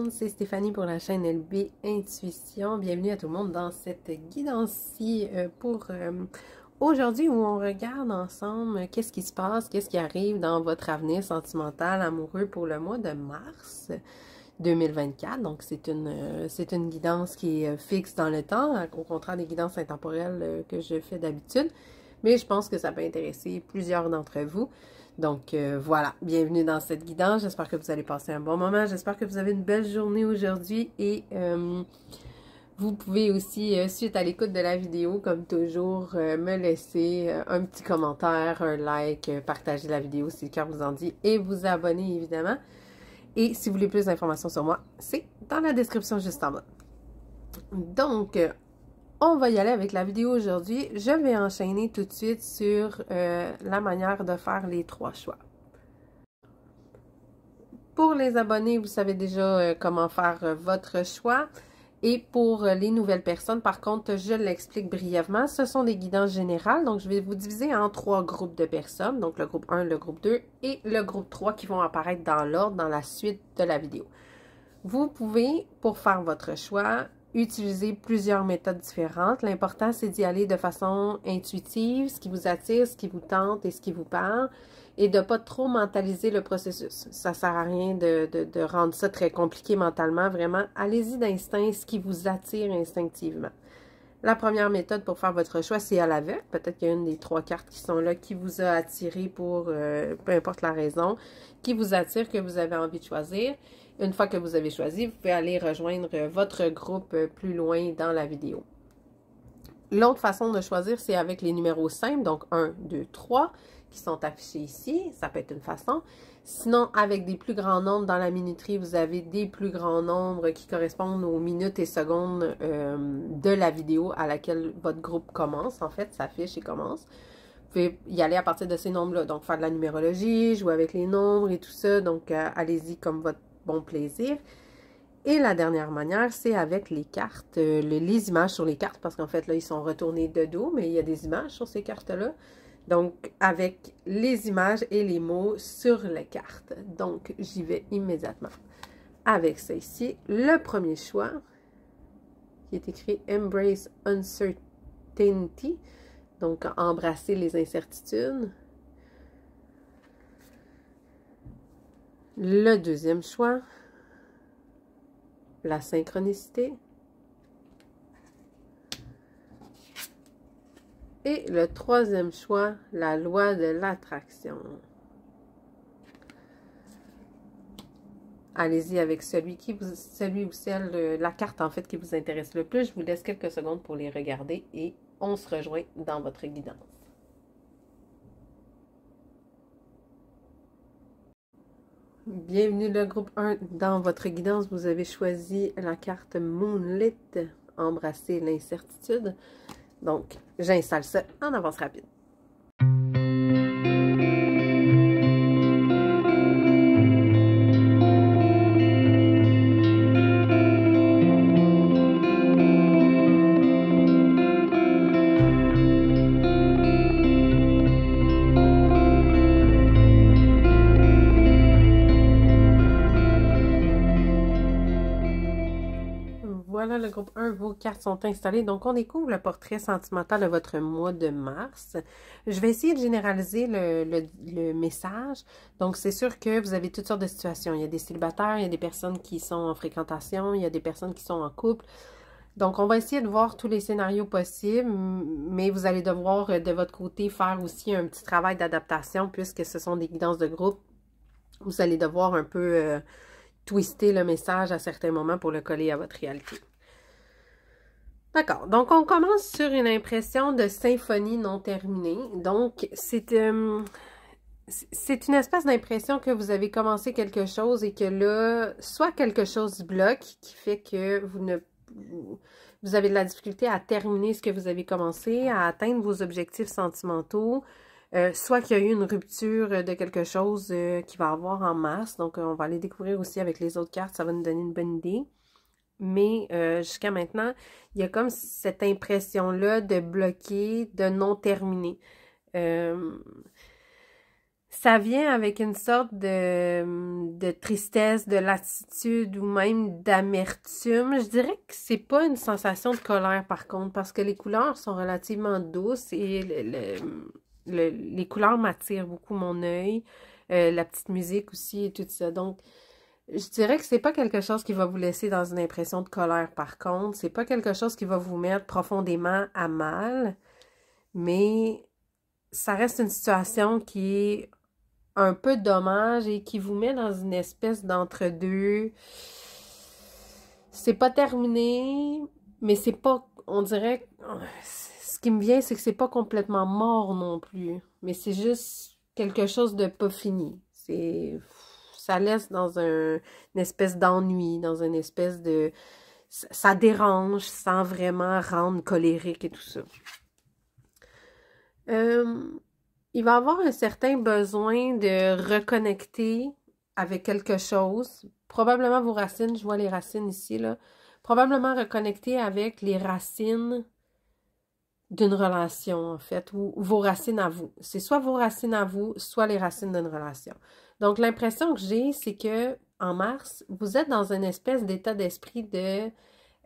monde, c'est Stéphanie pour la chaîne LB Intuition. Bienvenue à tout le monde dans cette guidance-ci pour aujourd'hui où on regarde ensemble qu'est-ce qui se passe, qu'est-ce qui arrive dans votre avenir sentimental, amoureux pour le mois de mars 2024. Donc c'est une guidance qui est fixe dans le temps, au contraire des guidances intemporelles que je fais d'habitude. Mais je pense que ça peut intéresser plusieurs d'entre vous. Donc voilà, bienvenue dans cette guidance. J'espère que vous allez passer un bon moment. J'espère que vous avez une belle journée aujourd'hui. Et vous pouvez aussi, suite à l'écoute de la vidéo, comme toujours, me laisser un petit commentaire, un like, partager la vidéo si le cœur vous en dit et vous abonner évidemment. Et si vous voulez plus d'informations sur moi, c'est dans la description juste en bas. Donc, on va y aller avec la vidéo aujourd'hui. Je vais enchaîner tout de suite sur la manière de faire les 3 choix. Pour les abonnés, vous savez déjà comment faire votre choix. Et pour les nouvelles personnes, par contre, je l'explique brièvement. Ce sont des guidances générales. Donc, je vais vous diviser en 3 groupes de personnes. Donc, le groupe 1, le groupe 2 et le groupe 3 qui vont apparaître dans l'ordre dans la suite de la vidéo. Vous pouvez, pour faire votre choix, utiliser plusieurs méthodes différentes. L'important, c'est d'y aller de façon intuitive, ce qui vous attire, ce qui vous tente et ce qui vous parle, et de ne pas trop mentaliser le processus. Ça ne sert à rien de rendre ça très compliqué mentalement. Vraiment, allez-y d'instinct, ce qui vous attire instinctivement. La première méthode pour faire votre choix, c'est à l'aveugle. Peut-être qu'il y a une des 3 cartes qui sont là qui vous a attiré pour, peu importe la raison, qui vous attire, que vous avez envie de choisir. Une fois que vous avez choisi, vous pouvez aller rejoindre votre groupe plus loin dans la vidéo. L'autre façon de choisir, c'est avec les numéros simples, donc 1, 2, 3, qui sont affichés ici. Ça peut être une façon. Sinon, avec des plus grands nombres dans la minuterie, vous avez des plus grands nombres qui correspondent aux minutes et secondes de la vidéo à laquelle votre groupe commence. En fait, s'affiche et commence. Vous pouvez y aller à partir de ces nombres-là. Donc, faire de la numérologie, jouer avec les nombres et tout ça. Donc, allez-y comme votre bon plaisir. Et la dernière manière, c'est avec les cartes, les images sur les cartes, parce qu'en fait, là, ils sont retournés de dos, mais il y a des images sur ces cartes-là. Donc, avec les images et les mots sur les cartes. Donc, j'y vais immédiatement. Avec ça ici, le premier choix, qui est écrit « Embrace Uncertainty », donc « Embrasser les incertitudes ». Le deuxième choix, la synchronicité. Et le troisième choix, la loi de l'attraction. Allez-y avec celui ou celle, la carte en fait qui vous intéresse le plus. Je vous laisse quelques secondes pour les regarder et on se rejoint dans votre guidance. Bienvenue le groupe 1 dans votre guidance. Vous avez choisi la carte Moonlit, embrasser l'incertitude. Donc, j'installe ça en avance rapide. Voilà, le groupe 1, vos cartes sont installées. Donc, on découvre le portrait sentimental de votre mois de mars. Je vais essayer de généraliser le message. Donc, c'est sûr que vous avez toutes sortes de situations. Il y a des célibataires, il y a des personnes qui sont en fréquentation, il y a des personnes qui sont en couple. Donc, on va essayer de voir tous les scénarios possibles, mais vous allez devoir, de votre côté, faire aussi un petit travail d'adaptation puisque ce sont des guidances de groupe. Vous allez devoir un peu twister le message à certains moments pour le coller à votre réalité. D'accord, donc on commence sur une impression de symphonie non terminée. Donc, c'est une espèce d'impression que vous avez commencé quelque chose et que là, soit quelque chose bloque qui fait que vous avez de la difficulté à terminer ce que vous avez commencé, à atteindre vos objectifs sentimentaux, soit qu'il y a eu une rupture de quelque chose qui va avoir en mars. Donc, on va aller découvrir aussi avec les autres cartes, ça va nous donner une bonne idée. Mais jusqu'à maintenant, il y a comme cette impression-là de bloquer, de non terminer. Ça vient avec une sorte de tristesse, de lassitude ou même d'amertume. Je dirais que c'est pas une sensation de colère par contre, parce que les couleurs sont relativement douces et les couleurs m'attirent beaucoup mon œil, la petite musique aussi et tout ça. Donc, je dirais que c'est pas quelque chose qui va vous laisser dans une impression de colère par contre. C'est pas quelque chose qui va vous mettre profondément à mal, mais ça reste une situation qui est un peu dommage et qui vous met dans une espèce d'entre-deux. C'est pas terminé, mais c'est pas, on dirait, ce qui me vient, c'est que c'est pas complètement mort non plus, mais c'est juste quelque chose de pas fini. Ça laisse dans une espèce d'ennui, dans une espèce de, ça dérange sans vraiment rendre colérique et tout ça. Il va avoir un certain besoin de reconnecter avec quelque chose. Probablement vos racines, je vois les racines ici, là. Probablement reconnecter avec les racines d'une relation, en fait, ou vos racines à vous. C'est soit vos racines à vous, soit les racines d'une relation. Donc, l'impression que j'ai, c'est que en mars, vous êtes dans une espèce d'état d'esprit de...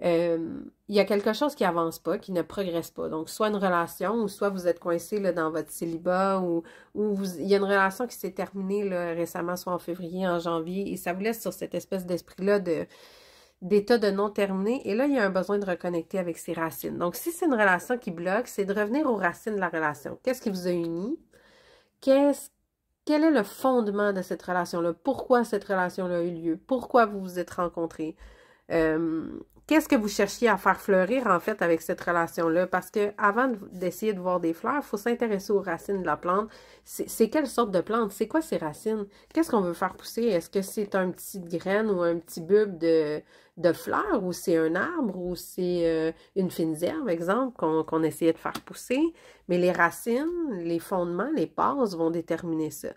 il y a quelque chose qui avance pas, qui ne progresse pas. Donc, soit une relation, ou soit vous êtes coincé là, dans votre célibat, ou il y a une relation qui s'est terminée là, récemment, soit en février, en janvier, et ça vous laisse sur cette espèce d'esprit-là d'état de non terminé. Et là, il y a un besoin de reconnecter avec ses racines. Donc, si c'est une relation qui bloque, c'est de revenir aux racines de la relation. Qu'est-ce qui vous a uni? Quel est le fondement de cette relation-là? Pourquoi cette relation-là a eu lieu? Pourquoi vous vous êtes rencontrés? Qu'est-ce que vous cherchiez à faire fleurir, en fait, avec cette relation-là? Parce que avant d'essayer de voir des fleurs, il faut s'intéresser aux racines de la plante. C'est quelle sorte de plante? C'est quoi ces racines? Qu'est-ce qu'on veut faire pousser? Est-ce que c'est un petit graine ou un petit bulbe de fleurs? Ou c'est un arbre? Ou c'est une fine herbe, exemple, qu'on essayait de faire pousser? Mais les racines, les fondements, les bases vont déterminer ça.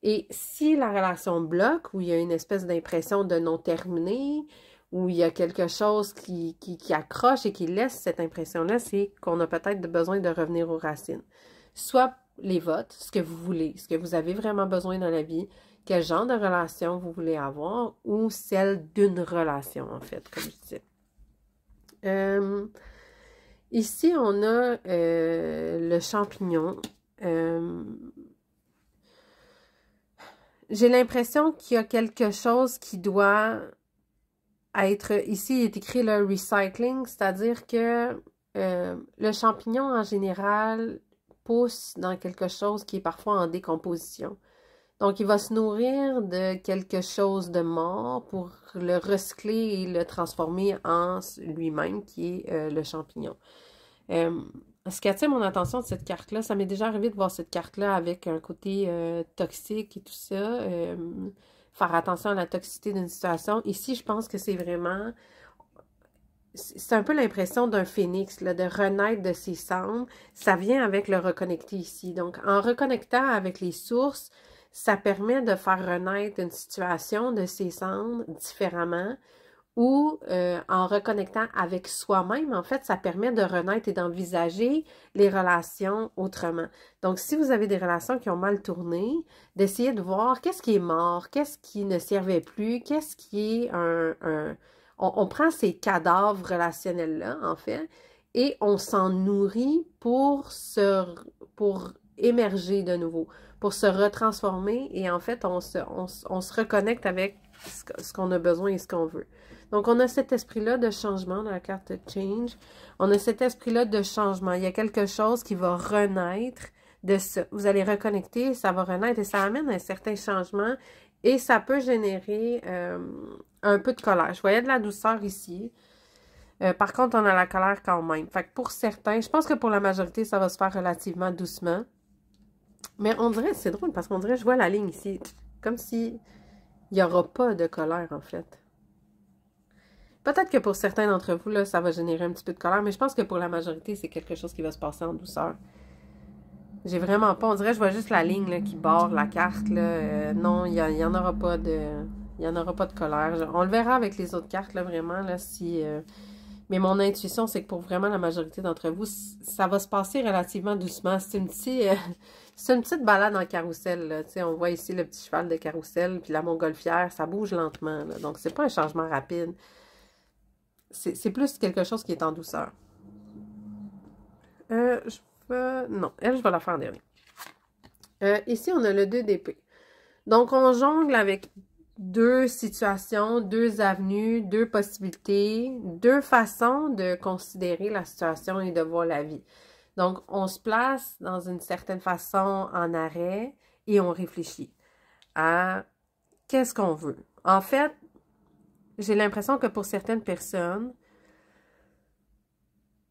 Et si la relation bloque, où il y a une espèce d'impression de non terminé, où il y a quelque chose qui accroche et qui laisse cette impression-là, c'est qu'on a peut-être besoin de revenir aux racines. Soit les vôtres, ce que vous voulez, ce que vous avez vraiment besoin dans la vie, quel genre de relation vous voulez avoir, ou celle d'une relation, en fait, comme je disais. Ici, on a le champignon. J'ai l'impression qu'il y a quelque chose qui doit être... Ici, il est écrit le recycling, c'est-à-dire que le champignon, en général, pousse dans quelque chose qui est parfois en décomposition. Donc, il va se nourrir de quelque chose de mort pour le recycler et le transformer en lui-même, qui est le champignon. Ce qui attire mon attention de cette carte-là, ça m'est déjà arrivé de voir cette carte-là avec un côté toxique et tout ça. Faire attention à la toxicité d'une situation. Ici, je pense que c'est vraiment... C'est un peu l'impression d'un phénix, là, de renaître de ses cendres. Ça vient avec le reconnecter ici. Donc, en reconnectant avec les sources, ça permet de faire renaître une situation de ses cendres différemment. Ou en reconnectant avec soi-même, en fait, ça permet de renaître et d'envisager les relations autrement. Donc, si vous avez des relations qui ont mal tourné, d'essayer de voir qu'est-ce qui est mort, qu'est-ce qui ne servait plus, qu'est-ce qui est on prend ces cadavres relationnels-là, en fait, et on s'en nourrit pour émerger de nouveau, pour se retransformer, et en fait, on se reconnecte avec ce qu'on a besoin et ce qu'on veut. Donc, on a cet esprit-là de changement dans la carte Change. On a cet esprit-là de changement. Il y a quelque chose qui va renaître de ça. Vous allez reconnecter, ça va renaître et ça amène un certain changement et ça peut générer un peu de colère. Je voyais de la douceur ici. Par contre, on a la colère quand même. Fait que pour certains, je pense que pour la majorité, ça va se faire relativement doucement. Mais on dirait, c'est drôle parce qu'on dirait, je vois la ligne ici, comme si il n'y aura pas de colère en fait. Peut-être que pour certains d'entre vous, là, ça va générer un petit peu de colère, mais je pense que pour la majorité, c'est quelque chose qui va se passer en douceur. J'ai vraiment pas, on dirait que je vois juste la ligne là, qui barre la carte. Là. Non, il y en aura pas de... Il n'y en aura pas de colère. On le verra avec les autres cartes, là, vraiment, là, si... Mais mon intuition, c'est que pour vraiment la majorité d'entre vous, ça va se passer relativement doucement. C'est une petite balade en carrousel, là. Tu sais, on voit ici le petit cheval de carrousel, puis la montgolfière, ça bouge lentement, là. Donc, c'est pas un changement rapide. C'est plus quelque chose qui est en douceur. Non, elle, je vais la faire en dernier. Ici, on a le 2 d'épée. Donc, on jongle avec deux situations, deux avenues, deux possibilités, deux façons de considérer la situation et de voir la vie. Donc, on se place dans une certaine façon en arrêt et on réfléchit à qu'est-ce qu'on veut. En fait, j'ai l'impression que pour certaines personnes,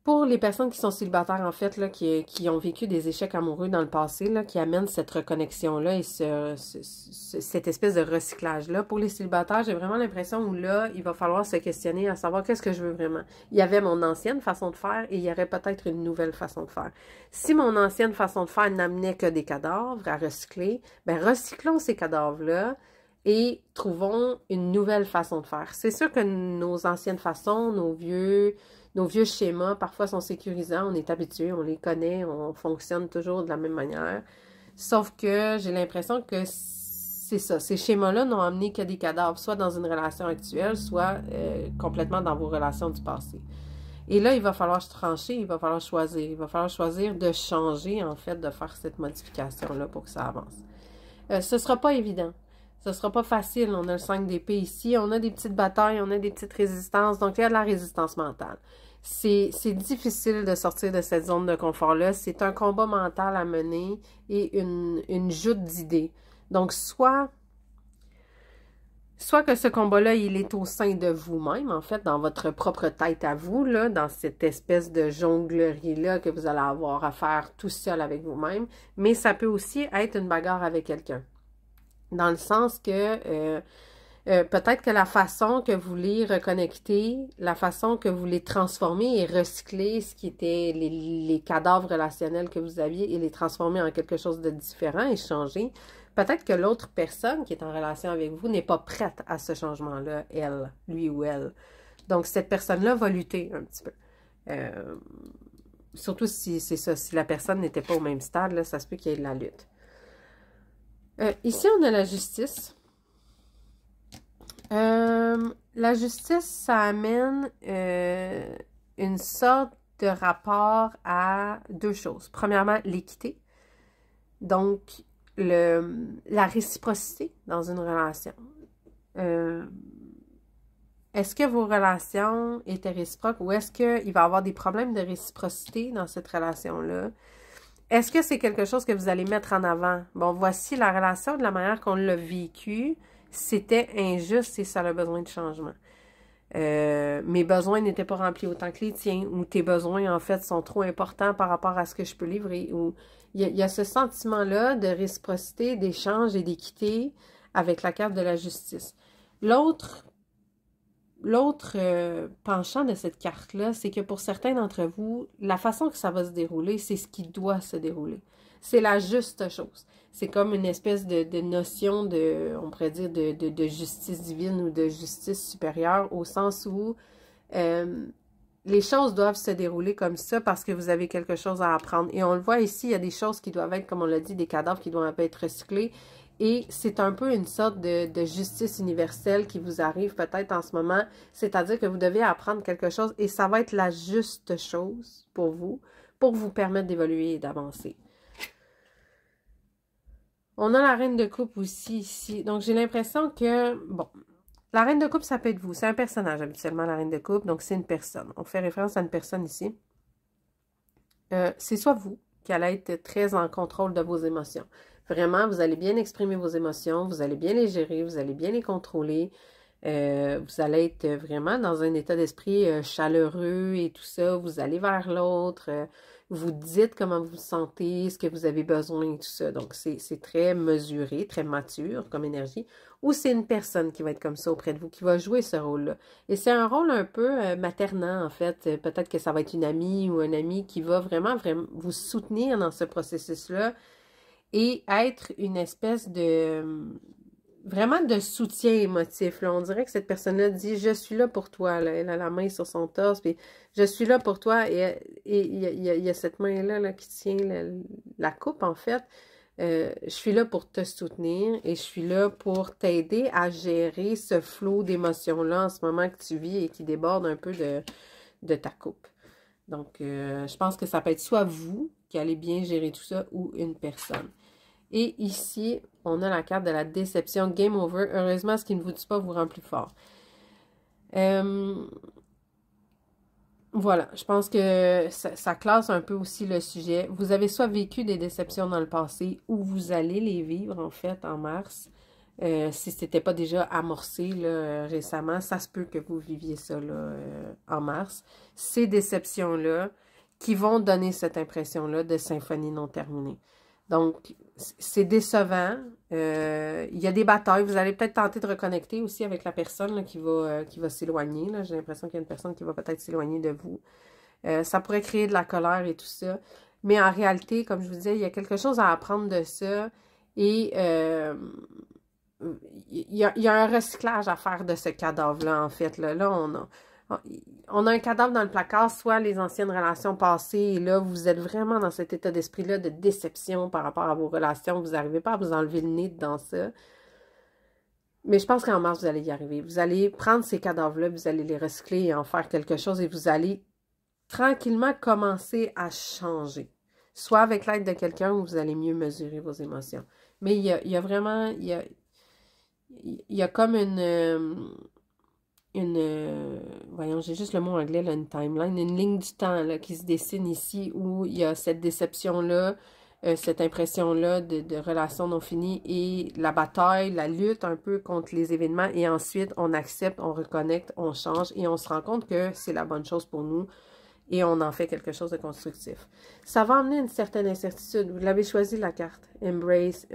pour les personnes qui sont célibataires, en fait, là, qui ont vécu des échecs amoureux dans le passé, là, qui amènent cette reconnexion-là et cette espèce de recyclage-là, pour les célibataires, j'ai vraiment l'impression où là, il va falloir se questionner à savoir qu'est-ce que je veux vraiment. Il y avait mon ancienne façon de faire et il y aurait peut-être une nouvelle façon de faire. Si mon ancienne façon de faire n'amenait que des cadavres à recycler, bien, recyclons ces cadavres-là et trouvons une nouvelle façon de faire. C'est sûr que nos anciennes façons, nos vieux schémas, parfois, sont sécurisants, on est habitué, on les connaît, on fonctionne toujours de la même manière. Sauf que j'ai l'impression que c'est ça. Ces schémas-là n'ont amené que des cadavres, soit dans une relation actuelle, soit complètement dans vos relations du passé. Et là, il va falloir se trancher, il va falloir choisir. Il va falloir choisir de changer, en fait, de faire cette modification-là pour que ça avance. Ce ne sera pas évident. Ce ne sera pas facile. On a le 5 d'épée ici. On a des petites batailles, on a des petites résistances. Donc, il y a de la résistance mentale. C'est difficile de sortir de cette zone de confort-là. C'est un combat mental à mener et une joute d'idées. Donc, soit que ce combat-là, il est au sein de vous-même, en fait, dans votre propre tête à vous, là, dans cette espèce de jonglerie-là que vous allez avoir à faire tout seul avec vous-même. Mais ça peut aussi être une bagarre avec quelqu'un. Dans le sens que peut-être que la façon que vous voulez reconnecter, la façon que vous voulez transformer et recycler ce qui était les cadavres relationnels que vous aviez et les transformer en quelque chose de différent et changer, peut-être que l'autre personne qui est en relation avec vous n'est pas prête à ce changement-là, elle, lui ou elle. Donc, cette personne-là va lutter un petit peu. Surtout si c'est ça, si la personne n'était pas au même stade, là, ça se peut qu'il y ait de la lutte. Ici, on a la justice. La justice, ça amène une sorte de rapport à deux choses. Premièrement, l'équité. Donc, la réciprocité dans une relation. Est-ce que vos relations étaient réciproques ou est-ce qu'il va y avoir des problèmes de réciprocité dans cette relation-là? Est-ce que c'est quelque chose que vous allez mettre en avant? Bon, voici la relation de la manière qu'on l'a vécue. C'était injuste et ça a besoin de changement. Mes besoins n'étaient pas remplis autant que les tiens, ou tes besoins, en fait, sont trop importants par rapport à ce que je peux livrer. Ou il y a ce sentiment-là de réciprocité, d'échange et d'équité avec la carte de la justice. L'autre penchant de cette carte-là, c'est que pour certains d'entre vous, la façon que ça va se dérouler, c'est ce qui doit se dérouler. C'est la juste chose. C'est comme une espèce de notion on pourrait dire, de justice divine ou de justice supérieure, au sens où les choses doivent se dérouler comme ça parce que vous avez quelque chose à apprendre. Et on le voit ici, il y a des choses qui doivent être, comme on l'a dit, des cadavres qui doivent être recyclés. Et c'est un peu une sorte de justice universelle qui vous arrive peut-être en ce moment. C'est-à-dire que vous devez apprendre quelque chose et ça va être la juste chose pour vous permettre d'évoluer et d'avancer. On a la reine de coupe aussi ici. Donc, j'ai l'impression que, bon, la reine de coupe, ça peut être vous. C'est un personnage habituellement, la reine de coupe. Donc, c'est une personne. On fait référence à une personne ici. C'est soit vous qui allez être très en contrôle de vos émotions. Vraiment, vous allez bien exprimer vos émotions, vous allez bien les gérer, vous allez bien les contrôler. Vous allez être vraiment dans un état d'esprit chaleureux et tout ça. Vous allez vers l'autre, vous dites comment vous vous sentez, ce que vous avez besoin et tout ça. Donc, c'est très mesuré, très mature comme énergie. Ou c'est une personne qui va être comme ça auprès de vous, qui va jouer ce rôle-là. Et c'est un rôle un peu maternant, en fait. Peut-être que ça va être une amie ou un ami qui va vraiment vous soutenir dans ce processus-là et être une espèce vraiment de soutien émotif, là. On dirait que cette personne-là dit « Je suis là pour toi », là. Elle a la main sur son torse, puis « Je suis là pour toi », et il y a cette main-là là, qui tient la coupe, en fait. Je suis là pour te soutenir et je suis là pour t'aider à gérer ce flot d'émotions-là en ce moment que tu vis et qui déborde un peu de ta coupe. Donc, je pense que ça peut être soit vous qui allez bien gérer tout ça ou une personne. Et ici, on a la carte de la déception, Game Over. Heureusement, ce qui ne vous tue pas vous rend plus fort. Voilà, je pense que ça classe un peu aussi le sujet. Vous avez soit vécu des déceptions dans le passé ou vous allez les vivre, en fait, en mars. Si ce n'était pas déjà amorcé là, récemment, ça se peut que vous viviez ça là, en mars. Ces déceptions-là qui vont donner cette impression-là de symphonie non terminée. Donc, c'est décevant. Il y a des batailles. Vous allez peut-être tenter de reconnecter aussi avec la personne là, qui va s'éloigner. J'ai l'impression qu'il y a une personne qui va peut-être s'éloigner de vous. Ça pourrait créer de la colère et tout ça. Mais en réalité, comme je vous disais, il y a quelque chose à apprendre de ça. Et il y a un recyclage à faire de ce cadavre-là, en fait. Là, on a un cadavre dans le placard, soit les anciennes relations passées, et là, vous êtes vraiment dans cet état d'esprit-là de déception par rapport à vos relations. Vous n'arrivez pas à vous enlever le nez dans ça. Mais je pense qu'en mars, vous allez y arriver. Vous allez prendre ces cadavres-là, vous allez les recycler et en faire quelque chose, et vous allez tranquillement commencer à changer. Soit avec l'aide de quelqu'un, où vous allez mieux mesurer vos émotions. Mais il y a vraiment... Il y a comme voyons, j'ai juste le mot anglais, là, une timeline, une ligne du temps là, qui se dessine ici où il y a cette déception-là, cette impression-là de relation non finie et la bataille, la lutte un peu contre les événements et ensuite on accepte, on reconnecte, on change et on se rend compte que c'est la bonne chose pour nous et on en fait quelque chose de constructif. Ça va amener une certaine incertitude. Vous l'avez choisi la carte. Embrace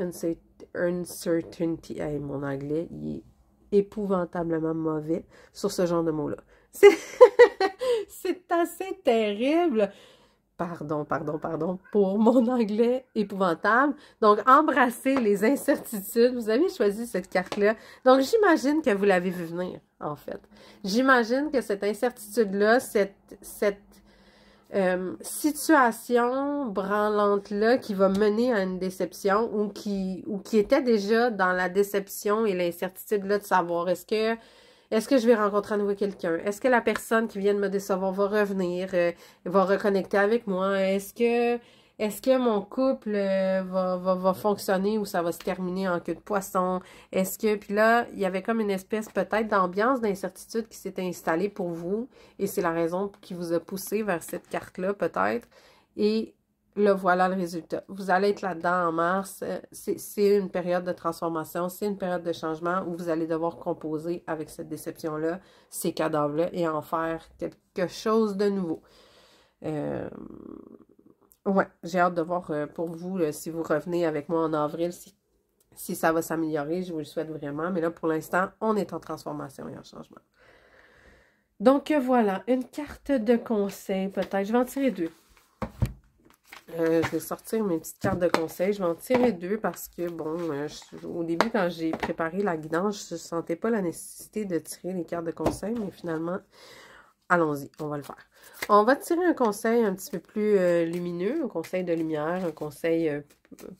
uncertainty. Hey, mon anglais, il est épouvantablement mauvais sur ce genre de mots-là. C'est assez terrible. Pardon pour mon anglais épouvantable. Donc, embrasser les incertitudes. Vous avez choisi cette carte-là. Donc, j'imagine que vous l'avez vu venir, en fait. J'imagine que cette incertitude-là, cette situation branlante-là qui va mener à une déception ou qui était déjà dans la déception et l'incertitude-là de savoir est-ce que je vais rencontrer à nouveau quelqu'un? Est-ce que la personne qui vient de me décevoir va revenir, va reconnecter avec moi? Est-ce que mon couple va fonctionner ou ça va se terminer en queue de poisson? Puis là, il y avait comme une espèce peut-être d'ambiance d'incertitude qui s'était installée pour vous et c'est la raison qui vous a poussé vers cette carte-là peut-être. Et là, voilà le résultat. Vous allez être là-dedans en mars. C'est une période de transformation, c'est une période de changement où vous allez devoir composer avec cette déception-là, ces cadavres-là et en faire quelque chose de nouveau. Ouais, j'ai hâte de voir pour vous, si vous revenez avec moi en avril, si ça va s'améliorer, je vous le souhaite vraiment. Mais là, pour l'instant, on est en transformation et en changement. Donc, voilà, une carte de conseil, peut-être. Je vais en tirer deux. Je vais sortir mes petites cartes de conseil. Je vais en tirer deux parce que, bon, au début, quand j'ai préparé la guidance, je ne sentais pas la nécessité de tirer les cartes de conseil, mais finalement, allons-y, on va le faire. On va tirer un conseil un petit peu plus lumineux, un conseil de lumière, un conseil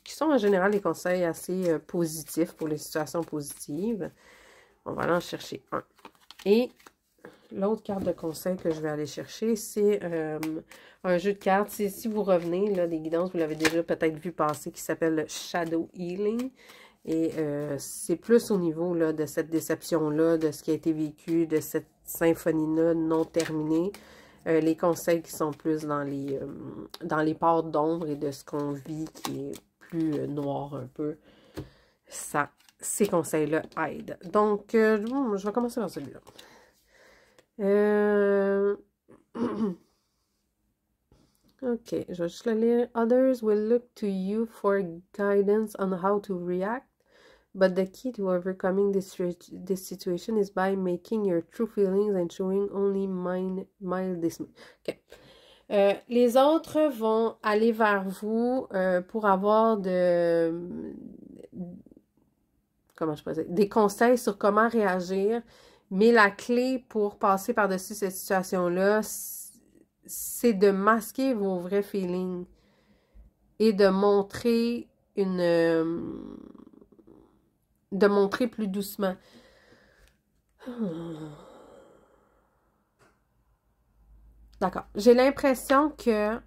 qui sont en général des conseils assez positifs pour les situations positives. On va aller en chercher un. Et l'autre carte de conseil que je vais aller chercher, c'est un jeu de cartes. Si vous revenez, là, des guidances, vous l'avez déjà peut-être vu passer, qui s'appelle Shadow Healing. Et c'est plus au niveau là, de cette déception-là, de ce qui a été vécu, de cette symphonie-là non terminée. Les conseils qui sont plus dans les parts d'ombre et de ce qu'on vit qui est plus noir un peu. Ces conseils-là aident. Donc, je vais commencer par celui-là. OK, je vais juste le lire. Others will look to you for guidance on how to react. But the key to overcoming this situation is by making your true feelings and showing only mild dismay. OK. Les autres vont aller vers vous pour avoir comment je peux dire, des conseils sur comment réagir, mais la clé pour passer par-dessus cette situation-là, c'est de masquer vos vrais feelings et de montrer de montrer plus doucement. D'accord. J'ai l'impression que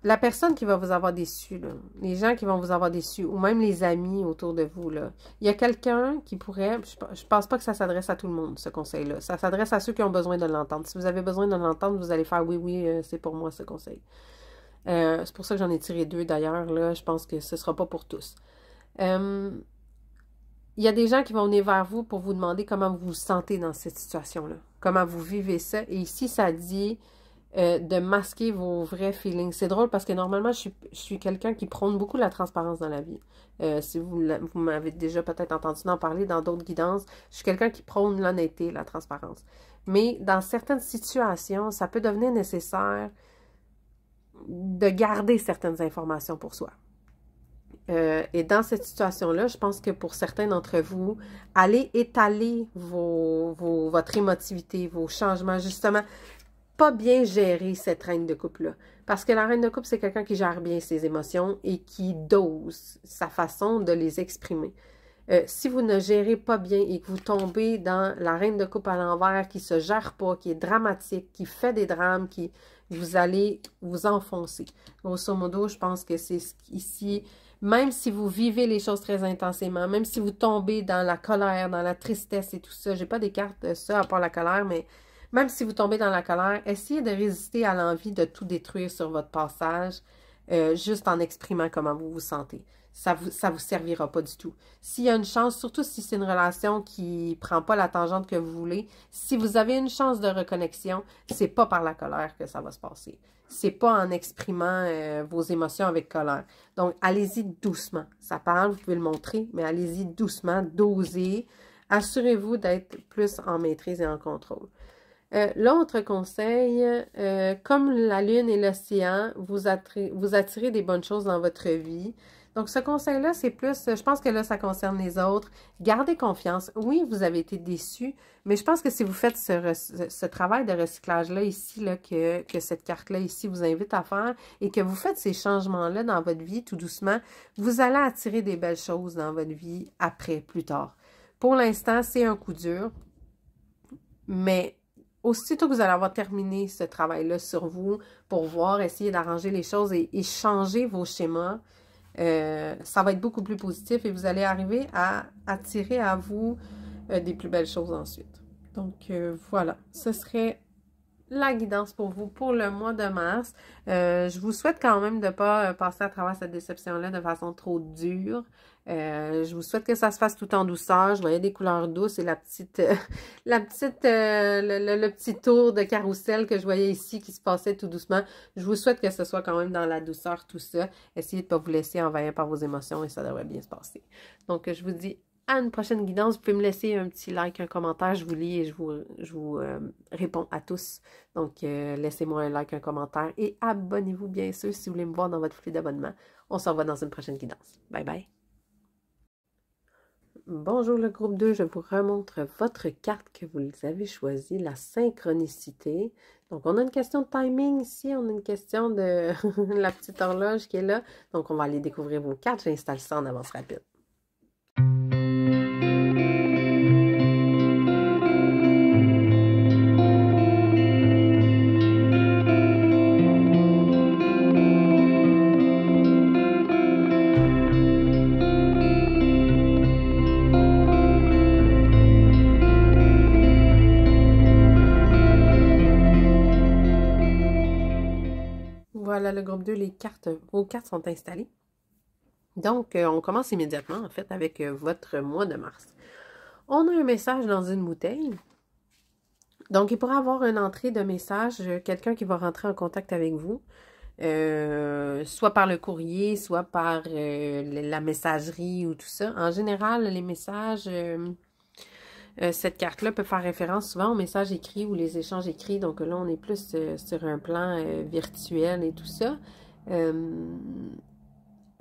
la personne qui va vous avoir déçu, là, les gens qui vont vous avoir déçu, ou même les amis autour de vous, là, il y a quelqu'un qui pourrait, je pense pas que ça s'adresse à tout le monde, ce conseil-là. Ça s'adresse à ceux qui ont besoin de l'entendre. Si vous avez besoin de l'entendre, vous allez faire oui, c'est pour moi ce conseil. C'est pour ça que j'en ai tiré 2 d'ailleurs, là. Je pense que ce sera pas pour tous. Il y a des gens qui vont venir vers vous pour vous demander comment vous vous sentez dans cette situation-là. Comment vous vivez ça. Et ici, ça dit de masquer vos vrais feelings. C'est drôle parce que normalement, je suis quelqu'un qui prône beaucoup la transparence dans la vie. Si vous m'avez déjà peut-être entendu en parler dans d'autres guidances, je suis quelqu'un qui prône l'honnêteté, la transparence. Mais dans certaines situations, ça peut devenir nécessaire de garder certaines informations pour soi. Et dans cette situation-là, je pense que pour certains d'entre vous, allez étaler votre émotivité, vos changements, justement, pas bien gérer cette reine de couple-là. Parce que la reine de couple, c'est quelqu'un qui gère bien ses émotions et qui dose sa façon de les exprimer. Si vous ne gérez pas bien et que vous tombez dans la reine de couple à l'envers, qui se gère pas, qui est dramatique, qui fait des drames, vous allez vous enfoncer. Grosso modo, je pense que c'est ici, même si vous vivez les choses très intensément, même si vous tombez dans la colère, dans la tristesse et tout ça, j'ai pas des cartes de ça à part la colère, mais même si vous tombez dans la colère, essayez de résister à l'envie de tout détruire sur votre passage, juste en exprimant comment vous vous sentez. Ça vous servira pas du tout. S'il y a une chance, surtout si c'est une relation qui prend pas la tangente que vous voulez, si vous avez une chance de reconnexion, c'est pas par la colère que ça va se passer. C'est pas en exprimant vos émotions avec colère. Donc, allez-y doucement. Ça parle, vous pouvez le montrer, mais allez-y doucement, dosez. Assurez-vous d'être plus en maîtrise et en contrôle. L'autre conseil, comme la lune et l'océan, vous attirez des bonnes choses dans votre vie. Donc, ce conseil-là, c'est plus, je pense que là, ça concerne les autres. Gardez confiance. Oui, vous avez été déçus, mais je pense que si vous faites ce travail de recyclage-là ici, là, que cette carte-là ici vous invite à faire, et que vous faites ces changements-là dans votre vie tout doucement, vous allez attirer des belles choses dans votre vie après, plus tard. Pour l'instant, c'est un coup dur, mais aussitôt que vous allez avoir terminé ce travail-là sur vous pour voir, essayer d'arranger les choses et changer vos schémas, ça va être beaucoup plus positif et vous allez arriver à attirer à vous des plus belles choses ensuite. Donc, voilà, ce serait la guidance pour vous pour le mois de mars. Je vous souhaite quand même de ne pas passer à travers cette déception-là de façon trop dure. Je vous souhaite que ça se fasse tout en douceur. Je voyais des couleurs douces et le petit tour de carrousel que je voyais ici qui se passait tout doucement. Je vous souhaite que ce soit quand même dans la douceur, tout ça. Essayez de ne pas vous laisser envahir par vos émotions et ça devrait bien se passer. Donc, je vous dis à une prochaine guidance. Vous pouvez me laisser un petit like, un commentaire. Je vous lis et je vous réponds à tous. Donc, laissez-moi un like, un commentaire et abonnez-vous bien sûr si vous voulez me voir dans votre flux d'abonnement. On se revoit dans une prochaine guidance. Bye bye! Bonjour le groupe 2, je vous remontre votre carte que vous avez choisie, la synchronicité. Donc, on a une question de timing ici, on a une question de la petite horloge qui est là. Donc, on va aller découvrir vos cartes. J'installe ça en avance rapide. Voilà le groupe 2, vos cartes sont installées. Donc, on commence immédiatement, en fait, avec votre mois de mars. On a un message dans une bouteille. Donc, il pourrait y avoir une entrée de message, quelqu'un qui va rentrer en contact avec vous, soit par le courrier, soit par la messagerie ou tout ça. En général, les messages... cette carte-là peut faire référence souvent aux messages écrits ou les échanges écrits. Donc là, on est plus sur un plan virtuel et tout ça.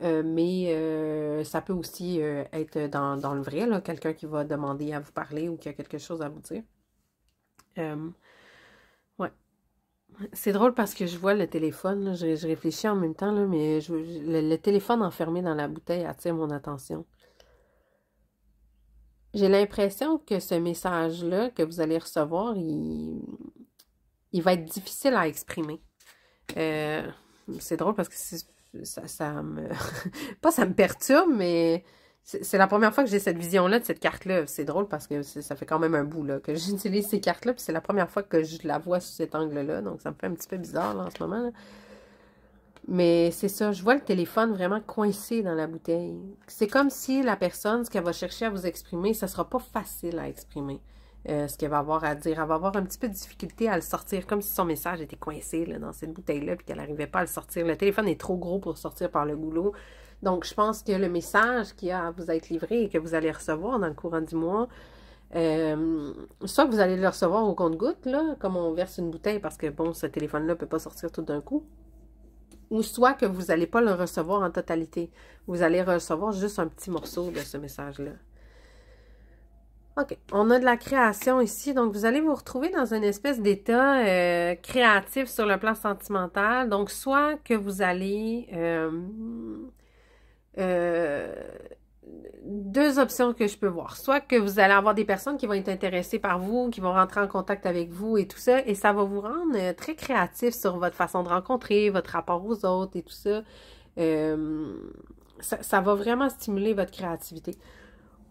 mais ça peut aussi être dans le vrai, là, quelqu'un qui va demander à vous parler ou qui a quelque chose à vous dire. Ouais. C'est drôle parce que je vois le téléphone, là, je réfléchis en même temps, là, mais le téléphone enfermé dans la bouteille attire mon attention. J'ai l'impression que ce message-là que vous allez recevoir, il va être difficile à exprimer. C'est drôle parce que ça me... pas ça me perturbe, mais c'est la première fois que j'ai cette vision-là de cette carte-là. C'est drôle parce que ça fait quand même un bout là, que j'utilise ces cartes-là, puis c'est la première fois que je la vois sous cet angle-là, donc ça me fait un petit peu bizarre là, en ce moment, là. Mais c'est ça, je vois le téléphone vraiment coincé dans la bouteille. C'est comme si la personne, ce qu'elle va chercher à vous exprimer, ça sera pas facile à exprimer. Ce qu'elle va avoir à dire. Elle va avoir un petit peu de difficulté à le sortir, comme si son message était coincé là, dans cette bouteille-là, puis qu'elle n'arrivait pas à le sortir. Le téléphone est trop gros pour sortir par le goulot. Donc, je pense que le message qui a à vous être livré et que vous allez recevoir dans le courant du mois, soit que vous allez le recevoir au compte-gouttes, là, comme on verse une bouteille, parce que, bon, ce téléphone-là ne peut pas sortir tout d'un coup, ou soit que vous n'allez pas le recevoir en totalité. Vous allez recevoir juste un petit morceau de ce message-là. OK. On a de la création ici. Donc, vous allez vous retrouver dans une espèce d'état créatif sur le plan sentimental. Donc, soit que vous allez... deux options que je peux voir. Soit que vous allez avoir des personnes qui vont être intéressées par vous, qui vont rentrer en contact avec vous et tout ça, et ça va vous rendre très créatif sur votre façon de rencontrer, votre rapport aux autres et tout ça. Ça va vraiment stimuler votre créativité.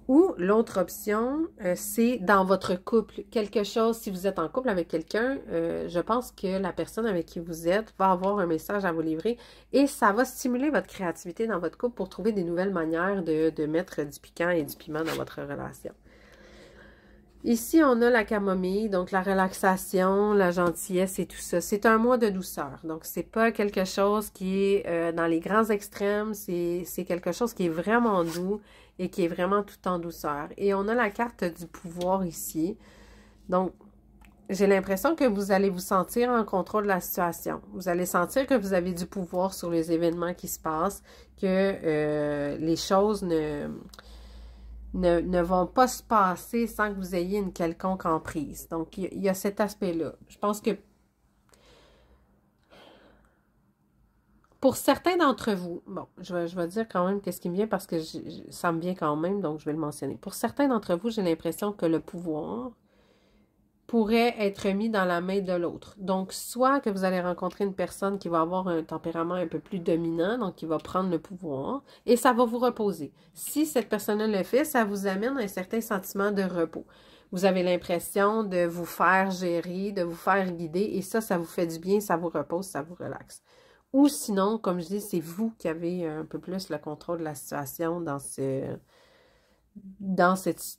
Ou l'autre option, c'est dans votre couple. Quelque chose, si vous êtes en couple avec quelqu'un, je pense que la personne avec qui vous êtes va avoir un message à vous livrer et ça va stimuler votre créativité dans votre couple pour trouver des nouvelles manières de mettre du piquant et du piment dans votre relation. Ici, on a la camomille, donc la relaxation, la gentillesse et tout ça. C'est un mois de douceur. Donc, c'est pas quelque chose qui est dans les grands extrêmes. C'est quelque chose qui est vraiment doux et qui est vraiment tout en douceur. Et on a la carte du pouvoir ici. Donc, j'ai l'impression que vous allez vous sentir en contrôle de la situation. Vous allez sentir que vous avez du pouvoir sur les événements qui se passent, que les choses ne vont pas se passer sans que vous ayez une quelconque emprise. Donc, il y a cet aspect-là. Je pense que pour certains d'entre vous, bon, je vais dire quand même qu'est-ce qui me vient parce que ça me vient quand même, donc je vais le mentionner. Pour certains d'entre vous, j'ai l'impression que le pouvoir pourrait être mis dans la main de l'autre. Donc, soit que vous allez rencontrer une personne qui va avoir un tempérament un peu plus dominant, donc qui va prendre le pouvoir, et ça va vous reposer. Si cette personne-là le fait, ça vous amène un certain sentiment de repos. Vous avez l'impression de vous faire gérer, de vous faire guider, et ça vous fait du bien, ça vous repose, ça vous relaxe. Ou sinon, comme je dis, c'est vous qui avez un peu plus le contrôle de la situation dans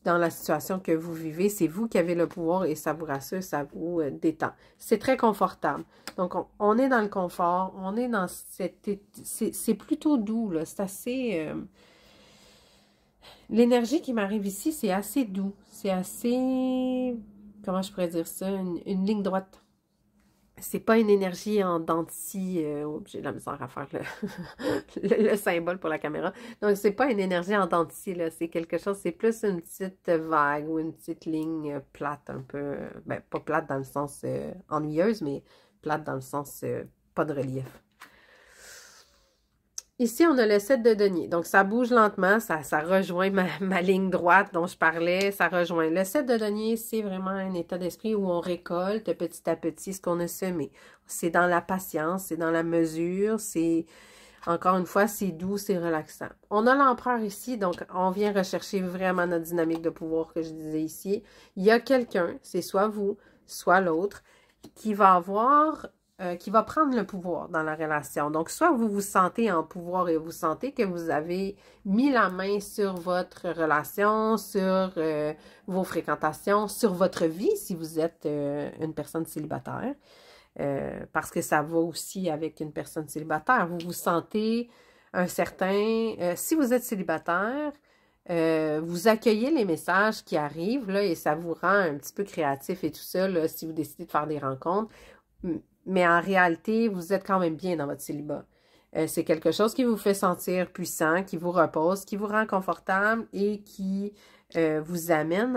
la situation que vous vivez, c'est vous qui avez le pouvoir et ça vous rassure, ça vous détend. C'est très confortable. Donc, on est dans le confort, on est dans c'est plutôt doux, là. C'est assez... l'énergie qui m'arrive ici, c'est assez doux. C'est assez... Comment je pourrais dire ça? Une ligne droite. C'est pas une énergie en dents de scie. J'ai de la misère à faire le symbole pour la caméra. Donc, c'est pas une énergie en dents de scie, là. C'est quelque chose, c'est plus une petite vague ou une petite ligne plate un peu. Ben, pas plate dans le sens ennuyeuse, mais plate dans le sens pas de relief. Ici, on a le 7 de denier. Donc, ça bouge lentement. Ça rejoint ma ligne droite dont je parlais. Ça rejoint. Le 7 de denier, c'est vraiment un état d'esprit où on récolte petit à petit ce qu'on a semé. C'est dans la patience, c'est dans la mesure, c'est... Encore une fois, c'est doux, c'est relaxant. On a l'empereur ici, donc on vient rechercher vraiment notre dynamique de pouvoir que je disais ici. Il y a quelqu'un, c'est soit vous, soit l'autre, qui va avoir... qui va prendre le pouvoir dans la relation. Donc, soit vous vous sentez en pouvoir et vous sentez que vous avez mis la main sur votre relation, sur vos fréquentations, sur votre vie si vous êtes une personne célibataire, parce que ça va aussi avec une personne célibataire. Vous vous sentez un certain... si vous êtes célibataire, vous accueillez les messages qui arrivent là, et ça vous rend un petit peu créatif et tout ça là, si vous décidez de faire des rencontres. Mais en réalité, vous êtes quand même bien dans votre célibat. C'est quelque chose qui vous fait sentir puissant, qui vous repose, qui vous rend confortable et qui vous amène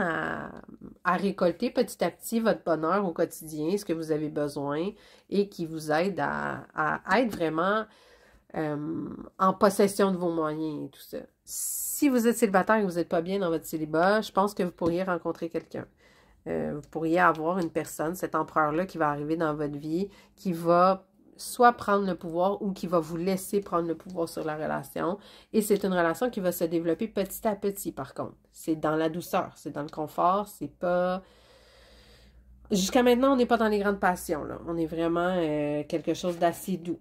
à récolter petit à petit votre bonheur au quotidien, ce que vous avez besoin et qui vous aide à être vraiment en possession de vos moyens et tout ça. Si vous êtes célibataire et que vous n'êtes pas bien dans votre célibat, je pense que vous pourriez rencontrer quelqu'un. Vous pourriez avoir une personne, cet empereur-là qui va arriver dans votre vie, qui va soit prendre le pouvoir ou qui va vous laisser prendre le pouvoir sur la relation. Et c'est une relation qui va se développer petit à petit, par contre. C'est dans la douceur, c'est dans le confort, c'est pas... Jusqu'à maintenant, on n'est pas dans les grandes passions, là. On est vraiment quelque chose d'assez doux.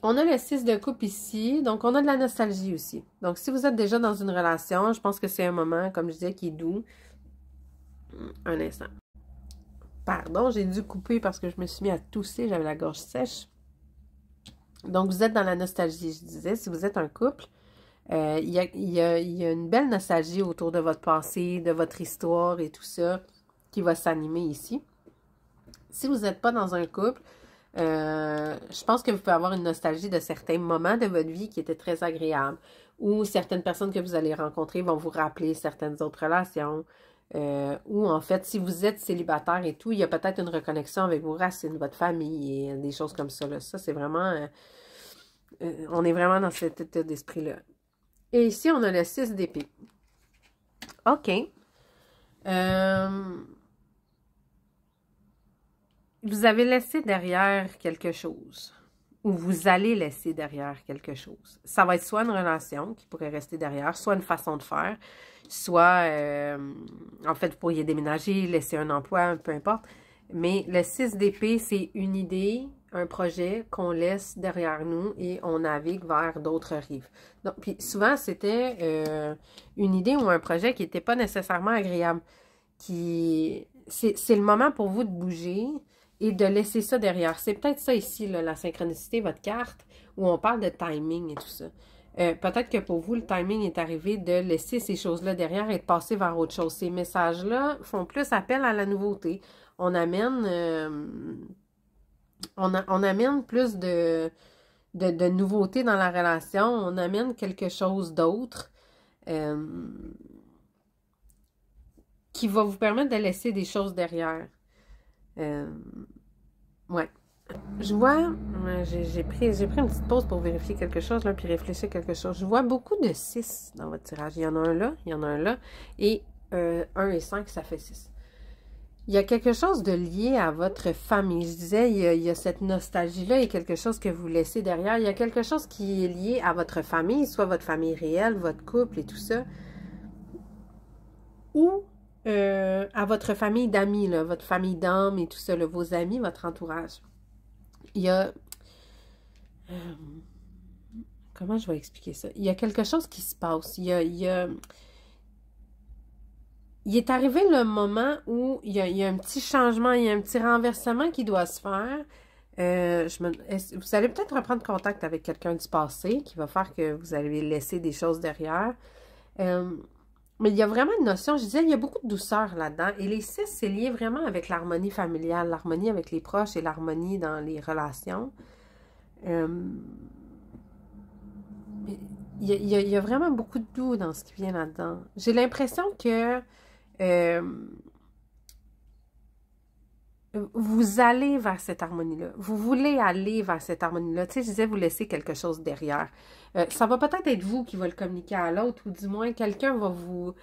On a le 6 de coupe ici, donc on a de la nostalgie aussi. Donc, si vous êtes déjà dans une relation, je pense que c'est un moment, comme je disais, qui est doux. Un instant. Pardon, j'ai dû couper parce que je me suis mis à tousser, j'avais la gorge sèche. Donc, vous êtes dans la nostalgie, je disais. Si vous êtes un couple, il y a une belle nostalgie autour de votre passé, de votre histoire et tout ça qui va s'animer ici. Si vous n'êtes pas dans un couple, je pense que vous pouvez avoir une nostalgie de certains moments de votre vie qui étaient très agréables. Ou certaines personnes que vous allez rencontrer vont vous rappeler certaines autres relations. Ou en fait, si vous êtes célibataire et tout, il y a peut-être une reconnexion avec vos racines, votre famille et des choses comme ça. Là. Ça, c'est vraiment... on est vraiment dans cet état d'esprit-là. Et ici, on a le 6 d'épée. OK. Vous avez laissé derrière quelque chose. Ou vous allez laisser derrière quelque chose. Ça va être soit une relation qui pourrait rester derrière, soit une façon de faire, soit, en fait, vous pourriez déménager, laisser un emploi, peu importe. Mais le 6 d'épée, c'est une idée, un projet qu'on laisse derrière nous et on navigue vers d'autres rives. Donc, puis souvent, c'était une idée ou un projet qui n'était pas nécessairement agréable. C'est le moment pour vous de bouger et de laisser ça derrière. C'est peut-être ça ici, là, la synchronicité, votre carte, où on parle de timing et tout ça. Peut-être que pour vous, le timing est arrivé de laisser ces choses-là derrière et de passer vers autre chose. Ces messages-là font plus appel à la nouveauté. On amène, on amène plus de nouveautés dans la relation. On amène quelque chose d'autre qui va vous permettre de laisser des choses derrière. Ouais. Je vois, j'ai pris une petite pause pour vérifier quelque chose, là, puis réfléchir quelque chose. Je vois beaucoup de 6 dans votre tirage. Il y en a un là, il y en a un là, et 1 et 5, ça fait 6. Il y a quelque chose de lié à votre famille. Je disais, il y a cette nostalgie-là, il y a quelque chose que vous laissez derrière. Il y a quelque chose qui est lié à votre famille, soit votre famille réelle, votre couple et tout ça, ou à votre famille d'amis, là, votre famille d'âme et tout ça, là, vos amis, votre entourage. Il y a... comment je vais expliquer ça? Il y a quelque chose qui se passe. Il est arrivé le moment où il y a un petit changement, il y a un petit renversement qui doit se faire. Vous allez peut-être reprendre contact avec quelqu'un du passé qui va faire que vous allez laisser des choses derrière. Mais il y a vraiment une notion, je disais, il y a beaucoup de douceur là-dedans. Et les 6, c'est lié vraiment avec l'harmonie familiale, l'harmonie avec les proches et l'harmonie dans les relations. Il y a vraiment beaucoup de doux dans ce qui vient là-dedans. J'ai l'impression que vous allez vers cette harmonie-là. Vous voulez aller vers cette harmonie-là. Tu sais, je disais, vous laissez quelque chose derrière. Ça va peut-être être vous qui va le communiquer à l'autre, ou du moins, quelqu'un va vous...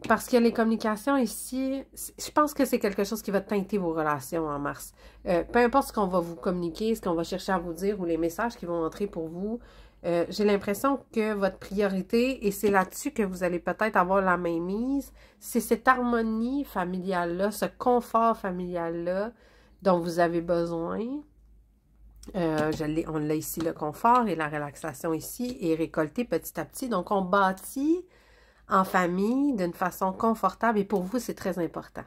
Parce qu'il y a les communications ici, je pense que c'est quelque chose qui va teinter vos relations en mars. Peu importe ce qu'on va vous communiquer, ce qu'on va chercher à vous dire, ou les messages qui vont entrer pour vous, j'ai l'impression que votre priorité, et c'est là-dessus que vous allez peut-être avoir la mainmise, c'est cette harmonie familiale-là, ce confort familial-là dont vous avez besoin. On l'a ici, le confort et la relaxation ici est récolté petit à petit. Donc, on bâtit en famille d'une façon confortable et pour vous, c'est très important.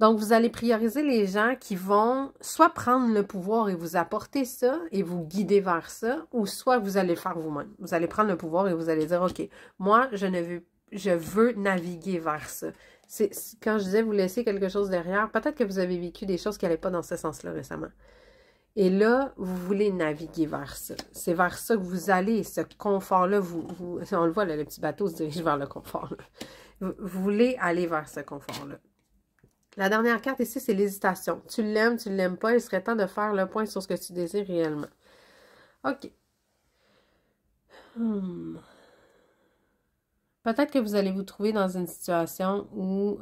Donc, vous allez prioriser les gens qui vont soit prendre le pouvoir et vous apporter ça et vous guider vers ça, ou soit vous allez le faire vous-même. Vous allez prendre le pouvoir et vous allez dire, OK, moi, je veux naviguer vers ça. Quand je disais vous laisser quelque chose derrière, peut-être que vous avez vécu des choses qui n'allaient pas dans ce sens-là récemment. Et là, vous voulez naviguer vers ça. C'est vers ça que vous allez, ce confort-là. On le voit, là, le petit bateau se dirige vers le confort. Vous voulez aller vers ce confort-là. La dernière carte ici, c'est l'hésitation. Tu l'aimes, tu ne l'aimes pas. Il serait temps de faire le point sur ce que tu désires réellement. OK. Peut-être que vous allez vous trouver dans une situation où...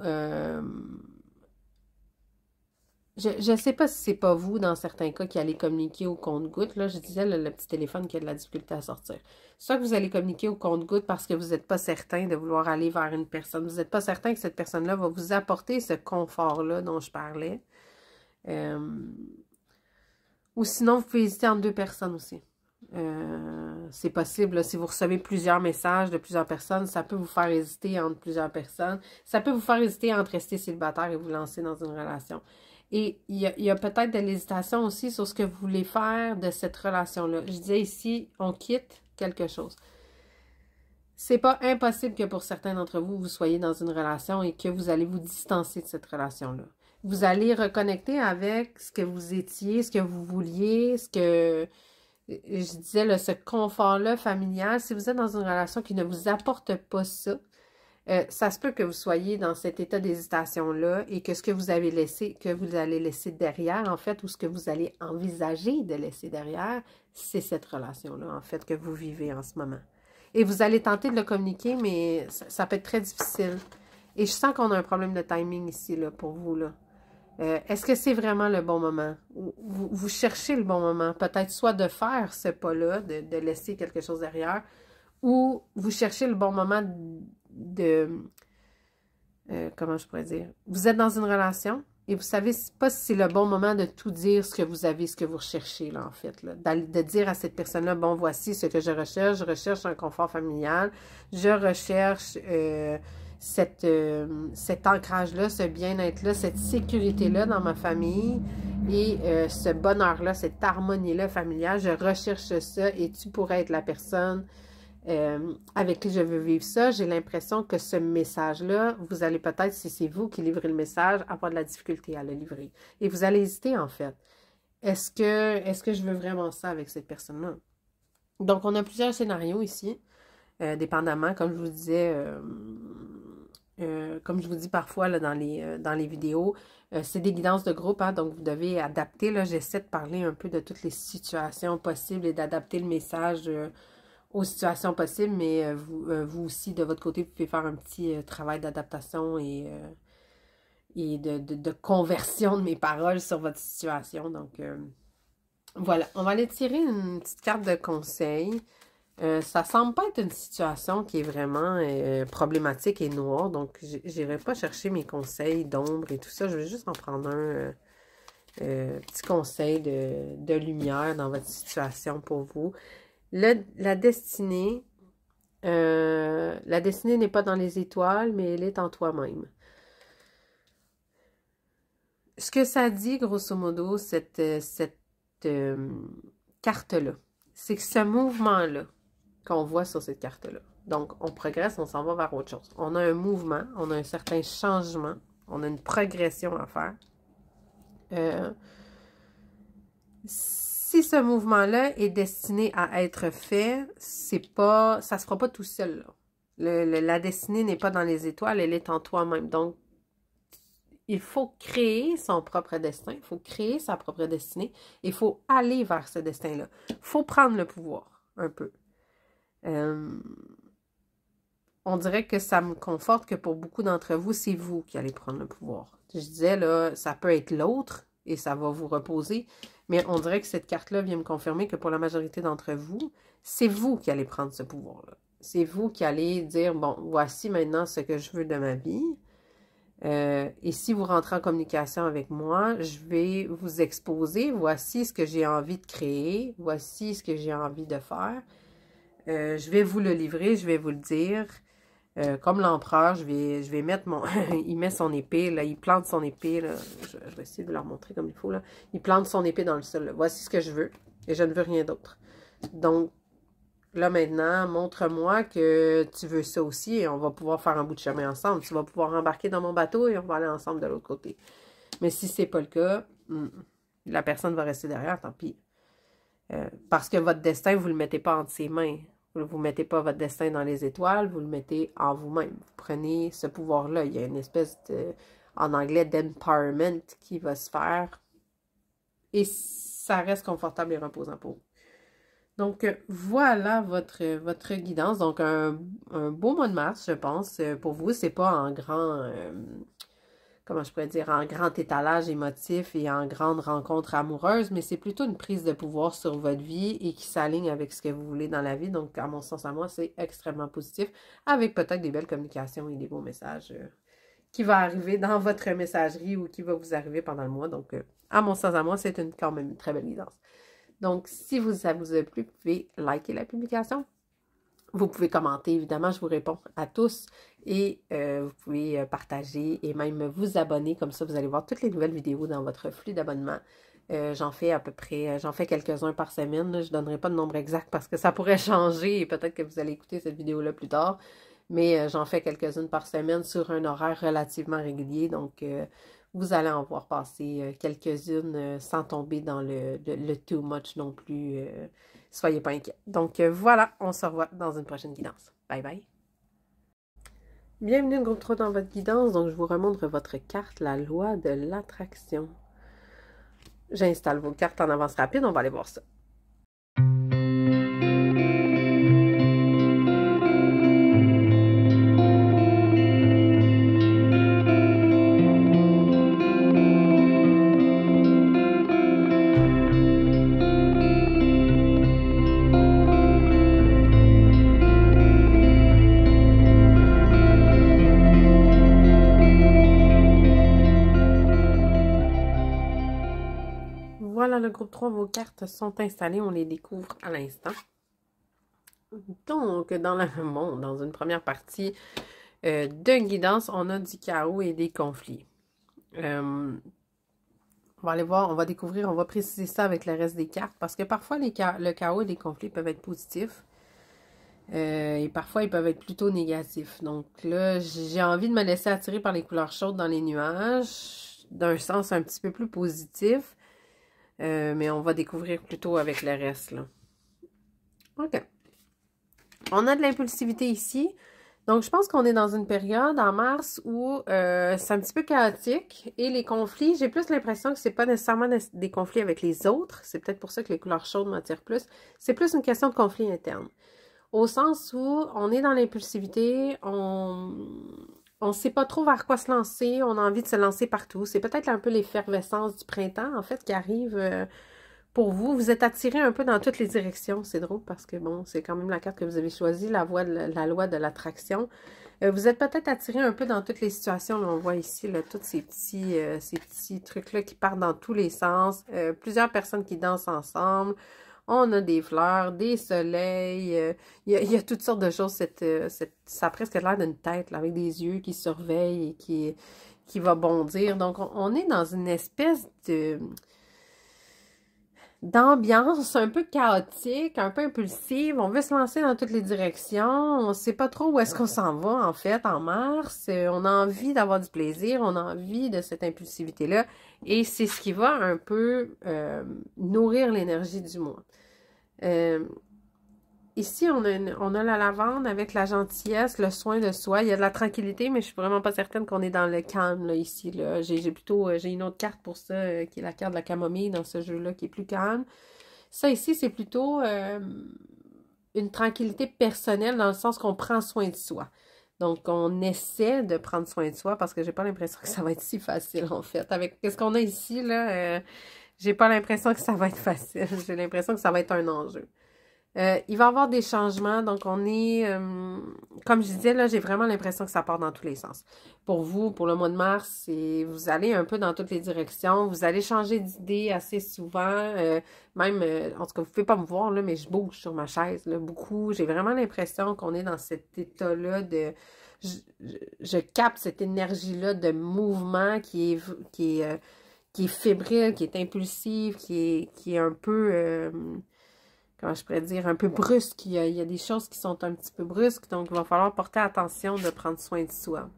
je ne sais pas si c'est pas vous, dans certains cas, qui allez communiquer au compte-gouttes. Là, je disais, le petit téléphone qui a de la difficulté à sortir. Soit que vous allez communiquer au compte-gouttes parce que vous n'êtes pas certain de vouloir aller vers une personne. Vous n'êtes pas certain que cette personne-là va vous apporter ce confort-là dont je parlais. Ou sinon, vous pouvez hésiter entre deux personnes aussi. C'est possible, là, si vous recevez plusieurs messages de plusieurs personnes, ça peut vous faire hésiter entre plusieurs personnes. Ça peut vous faire hésiter entre rester célibataire et vous lancer dans une relation. Et il y a peut-être de l'hésitation aussi sur ce que vous voulez faire de cette relation-là. Je disais ici, on quitte quelque chose. C'est pas impossible que pour certains d'entre vous, vous soyez dans une relation et que vous allez vous distancer de cette relation-là. Vous allez reconnecter avec ce que vous étiez, ce que vous vouliez, ce que... Je disais, là, ce confort-là familial. Si vous êtes dans une relation qui ne vous apporte pas ça, ça se peut que vous soyez dans cet état d'hésitation-là et que ce que vous avez laissé, que vous allez laisser derrière, en fait, ou ce que vous allez envisager de laisser derrière, c'est cette relation-là, en fait, que vous vivez en ce moment. Et vous allez tenter de le communiquer, mais ça peut être très difficile. Et je sens qu'on a un problème de timing ici, là, pour vous, là. Est-ce que c'est vraiment le bon moment? Vous cherchez le bon moment, peut-être soit de faire ce pas-là, de laisser quelque chose derrière, ou vous cherchez le bon moment comment je pourrais dire? Vous êtes dans une relation et vous savez pas si c'est le bon moment de tout dire ce que vous avez, ce que vous recherchez, là, en fait. Là. De dire à cette personne-là, bon, voici ce que je recherche un confort familial, je recherche cet ancrage-là, ce bien-être-là, cette sécurité-là dans ma famille et ce bonheur-là, cette harmonie-là familiale, je recherche ça et tu pourrais être la personne avec qui je veux vivre ça. J'ai l'impression que ce message-là, vous allez peut-être, si c'est vous qui livrez le message, avoir de la difficulté à le livrer. Et vous allez hésiter, en fait. Est-ce que je veux vraiment ça avec cette personne-là? Donc, on a plusieurs scénarios ici, dépendamment, comme je vous disais, comme je vous dis parfois là, dans les vidéos, c'est des guidances de groupe, hein, donc vous devez adapter. Là, j'essaie de parler un peu de toutes les situations possibles et d'adapter le message aux situations possibles, mais vous aussi, de votre côté, vous pouvez faire un petit travail d'adaptation et de conversion de mes paroles sur votre situation. Donc, voilà. On va aller tirer une petite carte de conseil. Ça semble pas être une situation qui est vraiment problématique et noire, donc j'irai pas chercher mes conseils d'ombre et tout ça. Je vais juste en prendre un petit conseil de lumière dans votre situation pour vous. La destinée n'est pas dans les étoiles, mais elle est en toi-même. Ce que ça dit, grosso modo, cette carte-là, c'est que ce mouvement-là qu'on voit sur cette carte-là, donc on progresse, on s'en va vers autre chose. On a un mouvement, on a un certain changement, on a une progression à faire. Si ce mouvement-là est destiné à être fait, ça se fera pas tout seul, là. La destinée n'est pas dans les étoiles, elle est en toi-même. Donc, il faut créer son propre destin, il faut créer sa propre destinée, il faut aller vers ce destin-là. Il faut prendre le pouvoir, un peu. On dirait que ça me conforte que pour beaucoup d'entre vous, c'est vous qui allez prendre le pouvoir. Je disais, là, ça peut être l'autre et ça va vous reposer, mais on dirait que cette carte-là vient me confirmer que pour la majorité d'entre vous, c'est vous qui allez prendre ce pouvoir-là. C'est vous qui allez dire, bon, voici maintenant ce que je veux de ma vie. Et si vous rentrez en communication avec moi, je vais vous exposer, voici ce que j'ai envie de créer, voici ce que j'ai envie de faire. Je vais vous le livrer, je vais vous le dire. Comme l'empereur, je vais mettre mon... il met son épée, là, il plante son épée, là. Je vais essayer de vous la remontrer comme il faut, là. Il plante son épée dans le sol, là. Voici ce que je veux, et je ne veux rien d'autre. Donc, là, maintenant, montre-moi que tu veux ça aussi, et on va pouvoir faire un bout de chemin ensemble. Tu vas pouvoir embarquer dans mon bateau, et on va aller ensemble de l'autre côté. Mais si c'est pas le cas, la personne va rester derrière, tant pis. Parce que votre destin, vous ne le mettez pas entre ses mains. Vous ne mettez pas votre destin dans les étoiles, vous le mettez en vous-même. Vous prenez ce pouvoir-là. Il y a une espèce de, en anglais, d'empowerment qui va se faire. Et ça reste confortable et reposant pour vous. Donc, voilà votre guidance. Donc, un beau mois de mars, je pense. Pour vous, c'est pas en grand, comment je pourrais dire, en grand étalage émotif et en grande rencontre amoureuse, mais c'est plutôt une prise de pouvoir sur votre vie et qui s'aligne avec ce que vous voulez dans la vie. Donc, à mon sens, à moi, c'est extrêmement positif, avec peut-être des belles communications et des beaux messages qui vont arriver dans votre messagerie ou qui va vous arriver pendant le mois. Donc, à mon sens, à moi, c'est quand même une très belle guidance. Donc, si ça vous a plu, vous pouvez liker la publication. Vous pouvez commenter, évidemment, je vous réponds à tous. Et vous pouvez partager et même vous abonner. Comme ça, vous allez voir toutes les nouvelles vidéos dans votre flux d'abonnement. J'en fais à peu près, j'en fais quelques-uns par semaine. Là. Je ne donnerai pas de nombre exact parce que ça pourrait changer et peut-être que vous allez écouter cette vidéo-là plus tard. Mais j'en fais quelques-unes par semaine sur un horaire relativement régulier. Donc, vous allez en voir passer quelques-unes sans tomber dans le too much non plus. Soyez pas inquiets. Donc, voilà, on se revoit dans une prochaine guidance. Bye bye. Bienvenue groupe 3 dans votre guidance. Donc, je vous remontre votre carte, la loi de l'attraction. J'installe vos cartes en avance rapide. On va aller voir ça. Voilà, le groupe 3, vos cartes sont installées. On les découvre à l'instant. Donc, dans une première partie de guidance, on a du chaos et des conflits. On va aller voir, on va découvrir, on va préciser ça avec le reste des cartes parce que parfois, le chaos et les conflits peuvent être positifs et parfois, ils peuvent être plutôt négatifs. Donc là, j'ai envie de me laisser attirer par les couleurs chaudes dans les nuages, d'un sens un petit peu plus positif. Mais on va découvrir plutôt avec le reste, là. OK. On a de l'impulsivité ici. Donc, je pense qu'on est dans une période en mars où c'est un petit peu chaotique. Et les conflits, j'ai plus l'impression que c'est pas nécessairement des conflits avec les autres. C'est peut-être pour ça que les couleurs chaudes m'attirent plus. C'est plus une question de conflit interne. Au sens où on est dans l'impulsivité, on ne sait pas trop vers quoi se lancer, on a envie de se lancer partout. C'est peut-être un peu l'effervescence du printemps, en fait, qui arrive pour vous. Vous êtes attiré un peu dans toutes les directions. C'est drôle parce que, bon, c'est quand même la carte que vous avez choisie, la loi de l'attraction. Vous êtes peut-être attiré un peu dans toutes les situations. Là, on voit ici là, tous ces petits trucs-là qui partent dans tous les sens. Plusieurs personnes qui dansent ensemble. On a des fleurs, des soleils, il y a toutes sortes de choses. Ça a presque l'air d'une tête là, avec des yeux qui surveillent et qui va bondir. Donc, on est dans une espèce d'ambiance un peu chaotique, un peu impulsive. On veut se lancer dans toutes les directions. On ne sait pas trop où est-ce qu'on s'en va, en fait, en mars. On a envie d'avoir du plaisir. On a envie de cette impulsivité-là. Et c'est ce qui va un peu nourrir l'énergie du mois. Ici, on a la lavande avec la gentillesse, le soin de soi. Il y a de la tranquillité, mais je suis vraiment pas certaine qu'on est dans le calme, là, ici. Là. J'ai une autre carte pour ça, qui est la carte de la camomille dans ce jeu-là, qui est plus calme. Ça, ici, c'est plutôt une tranquillité personnelle dans le sens qu'on prend soin de soi. Donc, on essaie de prendre soin de soi parce que j'ai pas l'impression que ça va être si facile, en fait. Avec ce qu'on a ici, là, j'ai pas l'impression que ça va être facile. J'ai l'impression que ça va être un enjeu. Il va y avoir des changements, donc on est, comme je disais, là, j'ai vraiment l'impression que ça part dans tous les sens. Pour vous, pour le mois de mars, vous allez un peu dans toutes les directions, vous allez changer d'idée assez souvent, même, en tout cas, vous ne pouvez pas me voir, là, mais je bouge sur ma chaise, là, beaucoup. J'ai vraiment l'impression qu'on est dans cet état-là de... Je capte cette énergie-là de mouvement qui est fébrile, qui est impulsive, qui est un peu... comment je pourrais dire, un peu brusque. Il y a des choses qui sont un petit peu brusques, donc il va falloir porter attention de prendre soin de soi.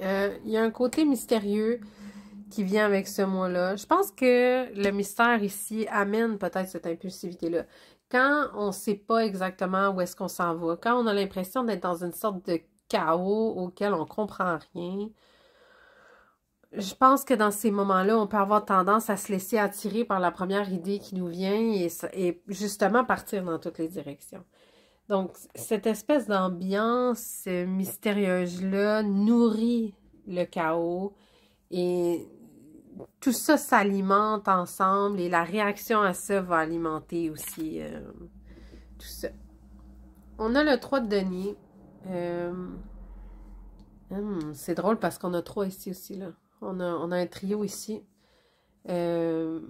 Il y a un côté mystérieux qui vient avec ce mois-là. Je pense que le mystère ici amène peut-être cette impulsivité-là. Quand on ne sait pas exactement où est-ce qu'on s'en va, quand on a l'impression d'être dans une sorte de chaos auquel on ne comprend rien, je pense que dans ces moments-là, on peut avoir tendance à se laisser attirer par la première idée qui nous vient et justement partir dans toutes les directions. Donc, cette espèce d'ambiance mystérieuse-là nourrit le chaos et tout ça s'alimente ensemble et la réaction à ça va alimenter aussi tout ça. On a le 3 de denier. C'est drôle parce qu'on a 3 ici aussi, là. On a un trio ici. Je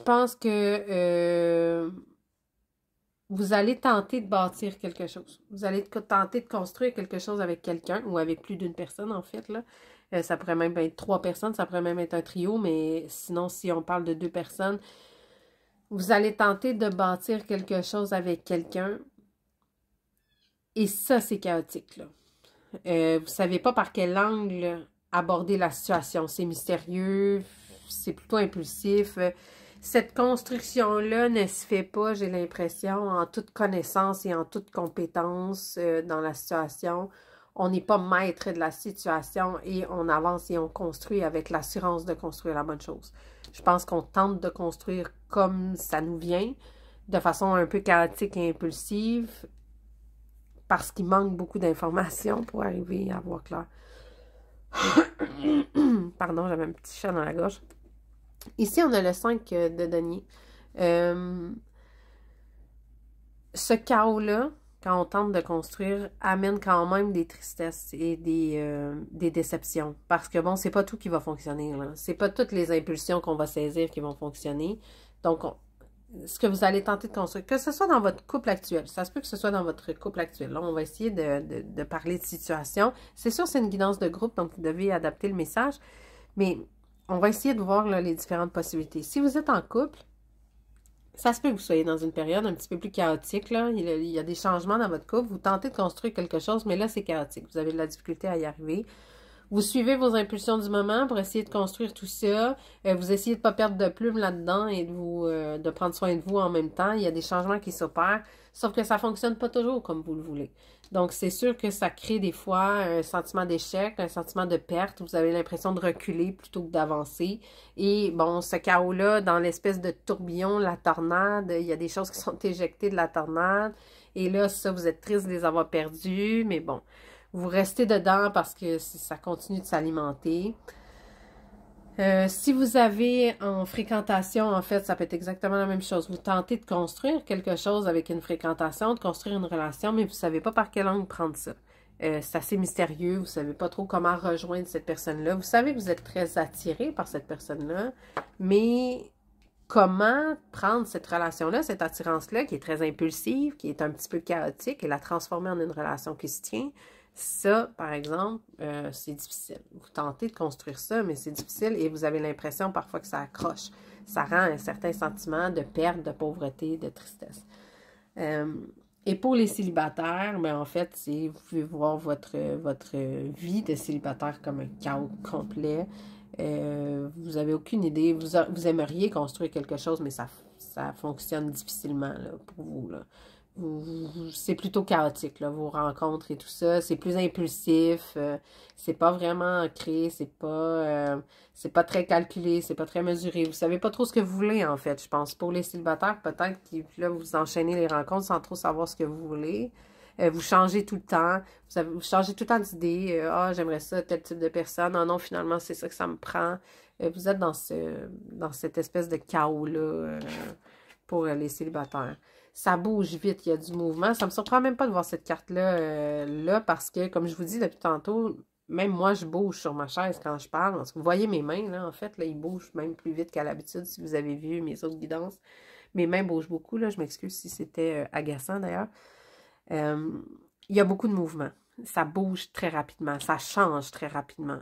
pense que vous allez tenter de bâtir quelque chose. Vous allez tenter de construire quelque chose avec quelqu'un ou avec plus d'une personne, en fait, là. Ça pourrait même être 3 personnes, ça pourrait même être un trio, mais sinon, si on parle de 2 personnes, vous allez tenter de bâtir quelque chose avec quelqu'un. Et ça, c'est chaotique, là. Vous ne savez pas par quel angle aborder la situation. C'est mystérieux, c'est plutôt impulsif. Cette construction-là ne se fait pas, j'ai l'impression, en toute connaissance et en toute compétence dans la situation. On n'est pas maître de la situation et on avance et on construit avec l'assurance de construire la bonne chose. Je pense qu'on tente de construire comme ça nous vient, de façon un peu chaotique et impulsive, parce qu'il manque beaucoup d'informations pour arriver à voir clair. Pardon, j'avais un petit chat dans la gorge. Ici, on a le 5 de denier. Ce chaos-là, quand on tente de construire, amène quand même des tristesses et des déceptions. Parce que, bon, c'est pas tout qui va fonctionner. C'est pas toutes les impulsions qu'on va saisir qui vont fonctionner. Donc, ce que vous allez tenter de construire, que ce soit dans votre couple actuel, ça se peut que ce soit dans votre couple actuel. Là, on va essayer de parler de situation. C'est sûr, c'est une guidance de groupe, donc vous devez adapter le message, mais on va essayer de voir là, les différentes possibilités. Si vous êtes en couple, ça se peut que vous soyez dans une période un petit peu plus chaotique, là. Il y a des changements dans votre couple, vous tentez de construire quelque chose, mais là, c'est chaotique. Vous avez de la difficulté à y arriver. Vous suivez vos impulsions du moment pour essayer de construire tout ça. Vous essayez de ne pas perdre de plume là-dedans et de prendre soin de vous en même temps. Il y a des changements qui s'opèrent, sauf que ça ne fonctionne pas toujours comme vous le voulez. Donc, c'est sûr que ça crée des fois un sentiment d'échec, un sentiment de perte. Vous avez l'impression de reculer plutôt que d'avancer. Et bon, ce chaos-là, dans l'espèce de tourbillon, la tornade, il y a des choses qui sont éjectées de la tornade. Et là, ça, vous êtes triste de les avoir perdues, mais bon. Vous restez dedans parce que ça continue de s'alimenter. Si vous avez en fréquentation, en fait, ça peut être exactement la même chose. Vous tentez de construire quelque chose avec une fréquentation, de construire une relation, mais vous ne savez pas par quel angle prendre ça. C'est assez mystérieux, vous ne savez pas trop comment rejoindre cette personne-là. Vous savez que vous êtes très attiré par cette personne-là, mais comment prendre cette relation-là, cette attirance-là, qui est très impulsive, qui est un petit peu chaotique, et la transformer en une relation qui se tient? Ça, par exemple, c'est difficile. Vous tentez de construire ça, mais c'est difficile et vous avez l'impression parfois que ça accroche. Ça rend un certain sentiment de perte, de pauvreté, de tristesse. Et pour les célibataires, ben en fait, vous pouvez voir votre vie de célibataire comme un chaos complet. Vous n'avez aucune idée. Vous aimeriez construire quelque chose, mais ça fonctionne difficilement là, pour vous, là. C'est plutôt chaotique, là, vos rencontres et tout ça. C'est plus impulsif. C'est pas vraiment ancré. C'est pas très calculé. C'est pas très mesuré. Vous savez pas trop ce que vous voulez, en fait. Je pense pour les célibataires, peut-être que là, vous enchaînez les rencontres sans trop savoir ce que vous voulez. Vous changez tout le temps. Vous changez tout le temps d'idée. J'aimerais ça, tel type de personne. Ah non, finalement, c'est ça que ça me prend. Vous êtes dans cette espèce de chaos-là pour les célibataires. Ça bouge vite, il y a du mouvement. Ça me surprend même pas de voir cette carte-là là, parce que, comme je vous dis depuis tantôt, même moi, je bouge sur ma chaise quand je parle. Parce que vous voyez mes mains, là, en fait, là, ils bougent même plus vite qu'à l'habitude, si vous avez vu mes autres guidances. Mes mains bougent beaucoup, là. Je m'excuse si c'était agaçant, d'ailleurs. Il y a beaucoup de mouvement. Ça bouge très rapidement. Ça change très rapidement.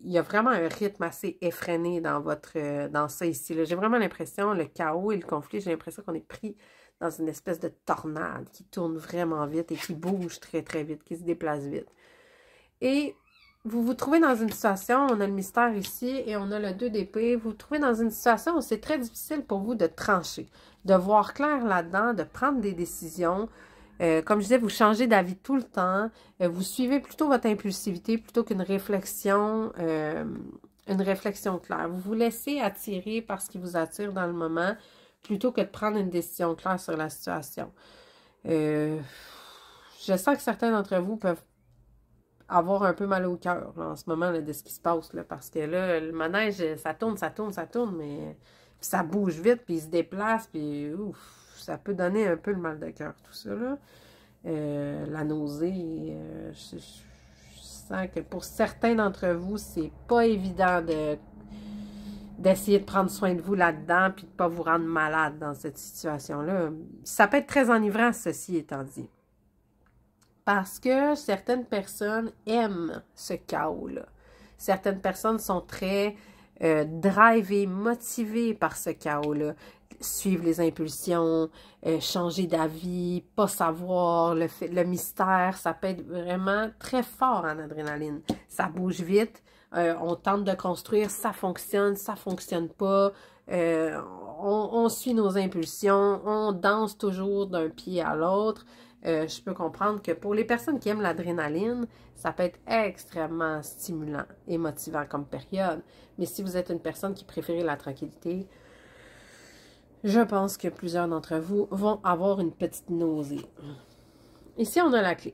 Il y a vraiment un rythme assez effréné dans ça ici. J'ai vraiment l'impression, le chaos et le conflit, j'ai l'impression qu'on est pris dans une espèce de tornade qui tourne vraiment vite et qui bouge très, très vite, qui se déplace vite. Et vous vous trouvez dans une situation, on a le mystère ici et on a le 2 d'épée, vous vous trouvez dans une situation où c'est très difficile pour vous de trancher, de voir clair là-dedans, de prendre des décisions. Comme je disais, vous changez d'avis tout le temps, vous suivez plutôt votre impulsivité plutôt qu'une réflexion claire. Vous vous laissez attirer par ce qui vous attire dans le moment plutôt que de prendre une décision claire sur la situation. Je sens que certains d'entre vous peuvent avoir un peu mal au cœur en ce moment là, de ce qui se passe, là, parce que là, le manège, ça tourne, mais ça bouge vite, puis il se déplace, puis ouf, ça peut donner un peu le mal de cœur, tout ça, là. La nausée, je sens que pour certains d'entre vous, c'est pas évident d'essayer de prendre soin de vous là-dedans, puis de pas vous rendre malade dans cette situation-là. Ça peut être très enivrant, ceci étant dit. Parce que certaines personnes aiment ce chaos-là. Certaines personnes sont très drivées, motivées par ce chaos-là. Suivre les impulsions, changer d'avis, pas savoir, le mystère, ça peut être vraiment très fort en adrénaline. Ça bouge vite, on tente de construire, ça fonctionne pas. On suit nos impulsions, on danse toujours d'un pied à l'autre. Je peux comprendre que pour les personnes qui aiment l'adrénaline, ça peut être extrêmement stimulant et motivant comme période. Mais si vous êtes une personne qui préfère la tranquillité, je pense que plusieurs d'entre vous vont avoir une petite nausée. Ici, on a la clé.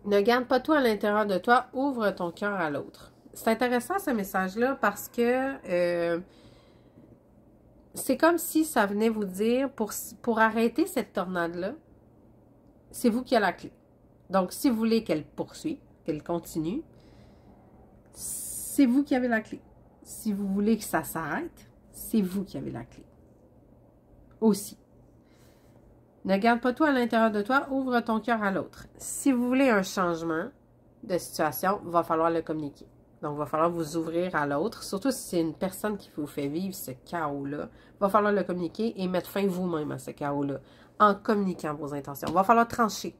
Ne garde pas tout à l'intérieur de toi, ouvre ton cœur à l'autre. C'est intéressant ce message-là parce que c'est comme si ça venait vous dire, pour arrêter cette tornade-là, c'est vous qui avez la clé. Donc, si vous voulez qu'elle poursuive, qu'elle continue, c'est vous qui avez la clé. Si vous voulez que ça s'arrête, c'est vous qui avez la clé. Aussi. Ne garde pas tout à l'intérieur de toi, ouvre ton cœur à l'autre. Si vous voulez un changement de situation, il va falloir le communiquer. Donc, il va falloir vous ouvrir à l'autre, surtout si c'est une personne qui vous fait vivre ce chaos-là. Il va falloir le communiquer et mettre fin vous-même à ce chaos-là en communiquant vos intentions. Il va falloir trancher.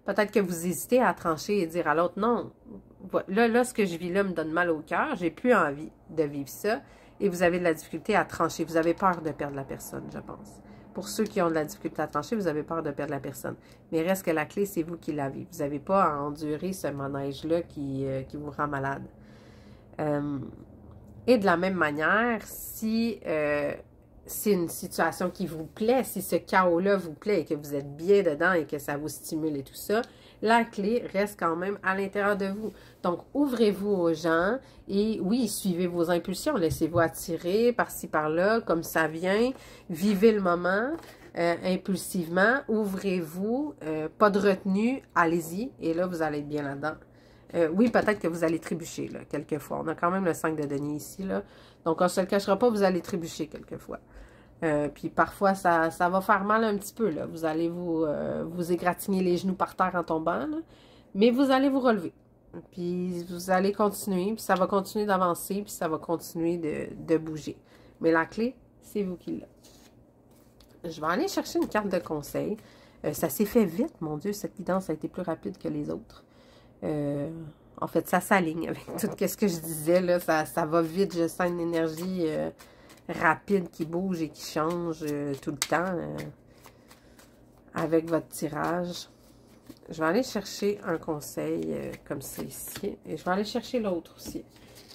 Peut-être que vous hésitez à trancher et dire à l'autre, non, là, ce que je vis là me donne mal au cœur, j'ai plus envie de vivre ça, et vous avez de la difficulté à trancher. Vous avez peur de perdre la personne, je pense. Pour ceux qui ont de la difficulté à trancher, vous avez peur de perdre la personne. Mais reste que la clé, c'est vous qui l'avez. Vous n'avez pas à endurer ce manège-là qui vous rend malade. Et de la même manière, si c'est une situation qui vous plaît, si ce chaos-là vous plaît et que vous êtes bien dedans et que ça vous stimule et tout ça, la clé reste quand même à l'intérieur de vous. Donc, ouvrez-vous aux gens et oui, suivez vos impulsions. Laissez-vous attirer par-ci, par-là, comme ça vient. Vivez le moment impulsivement. Ouvrez-vous. Pas de retenue. Allez-y. Et là, vous allez être bien là-dedans. Oui, peut-être que vous allez trébucher, là, quelquefois. On a quand même le 5 de denier ici, là. Donc, on ne se le cachera pas, vous allez trébucher quelquefois. Puis parfois, ça va faire mal un petit peu, là. Vous allez vous égratigner les genoux par terre en tombant, là. Mais vous allez vous relever. Puis vous allez continuer, puis ça va continuer d'avancer, puis ça va continuer de bouger. Mais la clé, c'est vous qui l'avez. Je vais aller chercher une carte de conseil. Ça s'est fait vite, mon Dieu, cette guidance a été plus rapide que les autres. En fait, ça s'aligne avec tout ce que je disais, là. Ça va vite, je sens une énergie rapide qui bouge et qui change tout le temps avec votre tirage. Je vais aller chercher un conseil comme ça ici. Et je vais aller chercher l'autre aussi,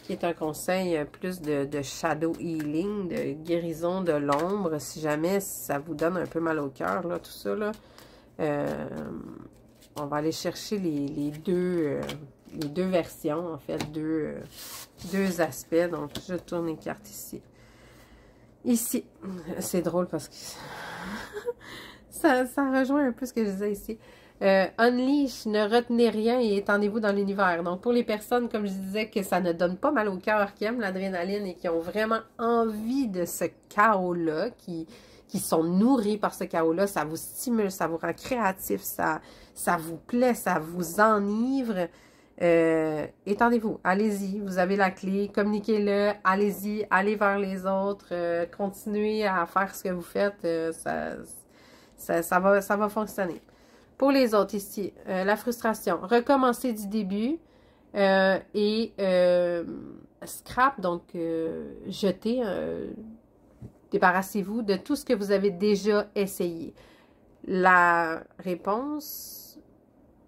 qui est un conseil plus de shadow healing, de guérison de l'ombre, si jamais ça vous donne un peu mal au cœur, là, tout ça, là. On va aller chercher les deux versions, en fait, deux aspects. Donc, je tourne les cartes ici. Ici, c'est drôle parce que ça rejoint un peu ce que je disais ici. Unleash, ne retenez rien et étendez-vous dans l'univers. Donc, pour les personnes, comme je disais, que ça ne donne pas mal au cœur, qui aiment l'adrénaline et qui ont vraiment envie de ce chaos-là, qui sont nourris par ce chaos-là, ça vous stimule, ça vous rend créatif, ça vous plaît, ça vous enivre. Étendez-vous, allez-y, vous avez la clé, communiquez-le, allez-y, allez vers les autres, continuez à faire ce que vous faites, ça va fonctionner. Pour les autres ici, la frustration, recommencez du début, Scrap, donc jeter, débarrassez-vous de tout ce que vous avez déjà essayé. La réponse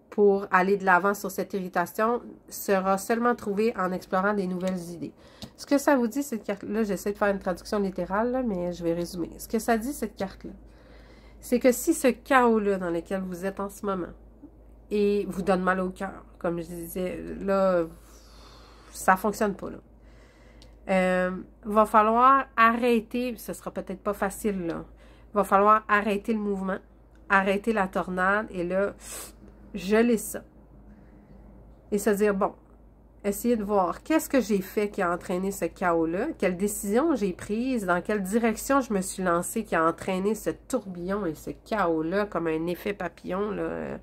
pour aller de l'avant sur cette irritation sera seulement trouvée en explorant des nouvelles idées. Ce que ça vous dit, cette carte-là, j'essaie de faire une traduction littérale, là, mais je vais résumer. Ce que ça dit, cette carte-là, c'est que si ce chaos-là dans lequel vous êtes en ce moment et vous donne mal au cœur, comme je disais, là, ça fonctionne pas, là. Va falloir arrêter, ce sera peut-être pas facile, là. Va falloir arrêter le mouvement, arrêter la tornade, et là, geler ça. Et se dire, bon, essayez de voir qu'est-ce que j'ai fait qui a entraîné ce chaos-là, quelle décision j'ai prise, dans quelle direction je me suis lancée qui a entraîné ce tourbillon et ce chaos-là, comme un effet papillon, là.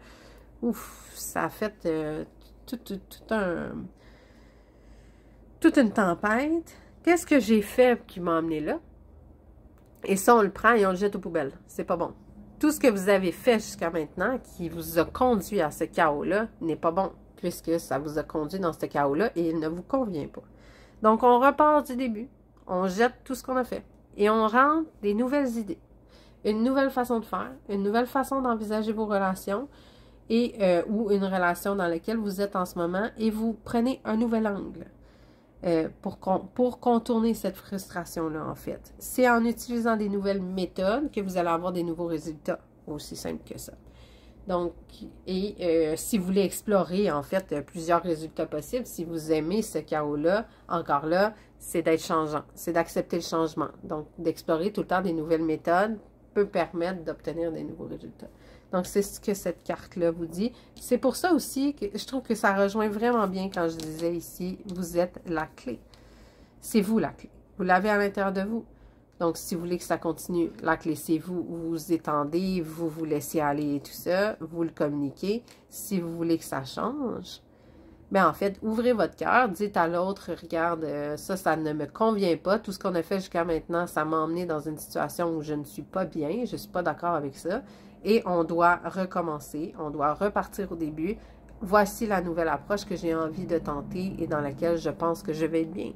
Ouf, ça a fait toute une tempête. Qu'est-ce que j'ai fait qui m'a emmené là? Et ça, on le prend et on le jette aux poubelles. C'est pas bon. Tout ce que vous avez fait jusqu'à maintenant qui vous a conduit à ce chaos-là n'est pas bon, puisque ça vous a conduit dans ce chaos-là et il ne vous convient pas. Donc, on repart du début. On jette tout ce qu'on a fait. Et on rentre des nouvelles idées. Une nouvelle façon de faire, une nouvelle façon d'envisager vos relations, et ou une relation dans laquelle vous êtes en ce moment, et vous prenez un nouvel angle pour contourner cette frustration-là, en fait. C'est en utilisant des nouvelles méthodes que vous allez avoir des nouveaux résultats, aussi simple que ça. Donc, si vous voulez explorer, en fait, plusieurs résultats possibles, si vous aimez ce chaos-là, encore là, c'est d'être changeant, c'est d'accepter le changement. Donc, d'explorer tout le temps des nouvelles méthodes peut permettre d'obtenir des nouveaux résultats. Donc, c'est ce que cette carte-là vous dit. C'est pour ça aussi que je trouve que ça rejoint vraiment bien quand je disais ici, vous êtes la clé. C'est vous la clé. Vous l'avez à l'intérieur de vous. Donc, si vous voulez que ça continue, la clé, c'est vous. Vous vous étendez, vous vous laissez aller et tout ça. Vous le communiquez. Si vous voulez que ça change, bien, en fait, ouvrez votre cœur, dites à l'autre, regarde, ça ne me convient pas. Tout ce qu'on a fait jusqu'à maintenant, ça m'a emmené dans une situation où je ne suis pas bien, je ne suis pas d'accord avec ça. Et on doit recommencer, on doit repartir au début. Voici la nouvelle approche que j'ai envie de tenter et dans laquelle je pense que je vais être bien.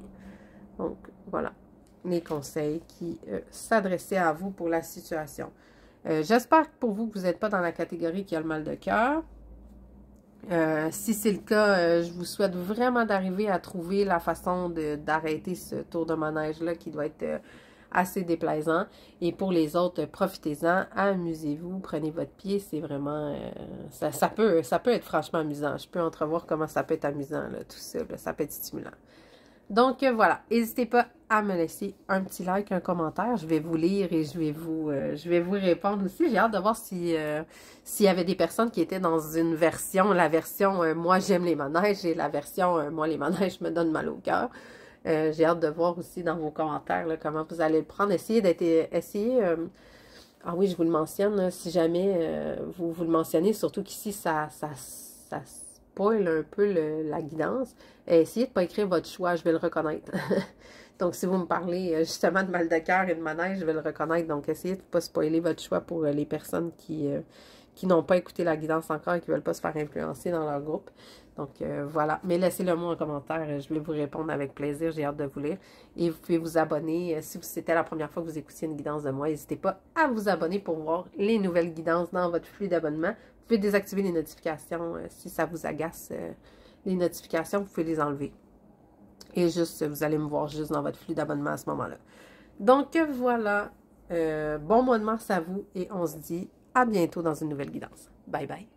Donc, voilà les conseils qui s'adressaient à vous pour la situation. J'espère que pour vous, que vous n'êtes pas dans la catégorie qui a le mal de cœur. Si c'est le cas, je vous souhaite vraiment d'arriver à trouver la façon d'arrêter ce tour de manège-là qui doit être assez déplaisant. Et pour les autres, profitez-en, amusez-vous, prenez votre pied, c'est vraiment... ça peut être franchement amusant. Je peux entrevoir comment ça peut être amusant, là, tout ça, là, ça peut être stimulant. Donc, voilà, n'hésitez pas à me laisser un petit like, un commentaire. Je vais vous lire et je vais vous répondre aussi. J'ai hâte de voir s'il y avait des personnes qui étaient dans une version, la version moi, j'aime les manèges » et la version moi, les manèges me donnent mal au cœur. J'ai hâte de voir aussi dans vos commentaires là, comment vous allez le prendre. Ah oui, je vous le mentionne, là, si jamais vous le mentionnez, surtout qu'ici, ça spoil un peu la guidance. Essayez de ne pas écrire votre choix, je vais le reconnaître. Donc, si vous me parlez justement de mal de cœur et de manège, je vais le reconnaître. Donc, essayez de ne pas spoiler votre choix pour les personnes qui n'ont pas écouté la guidance encore et qui ne veulent pas se faire influencer dans leur groupe. Donc, voilà. Mais laissez-le moi en commentaire. Je vais vous répondre avec plaisir. J'ai hâte de vous lire. Et vous pouvez vous abonner. Si c'était la première fois que vous écoutiez une guidance de moi, n'hésitez pas à vous abonner pour voir les nouvelles guidances dans votre flux d'abonnement. Vous pouvez désactiver les notifications si ça vous agace. Les notifications, vous pouvez les enlever. Et juste, vous allez me voir juste dans votre flux d'abonnement à ce moment-là. Donc, voilà. Bon mois de mars à vous et on se dit à bientôt dans une nouvelle guidance. Bye bye.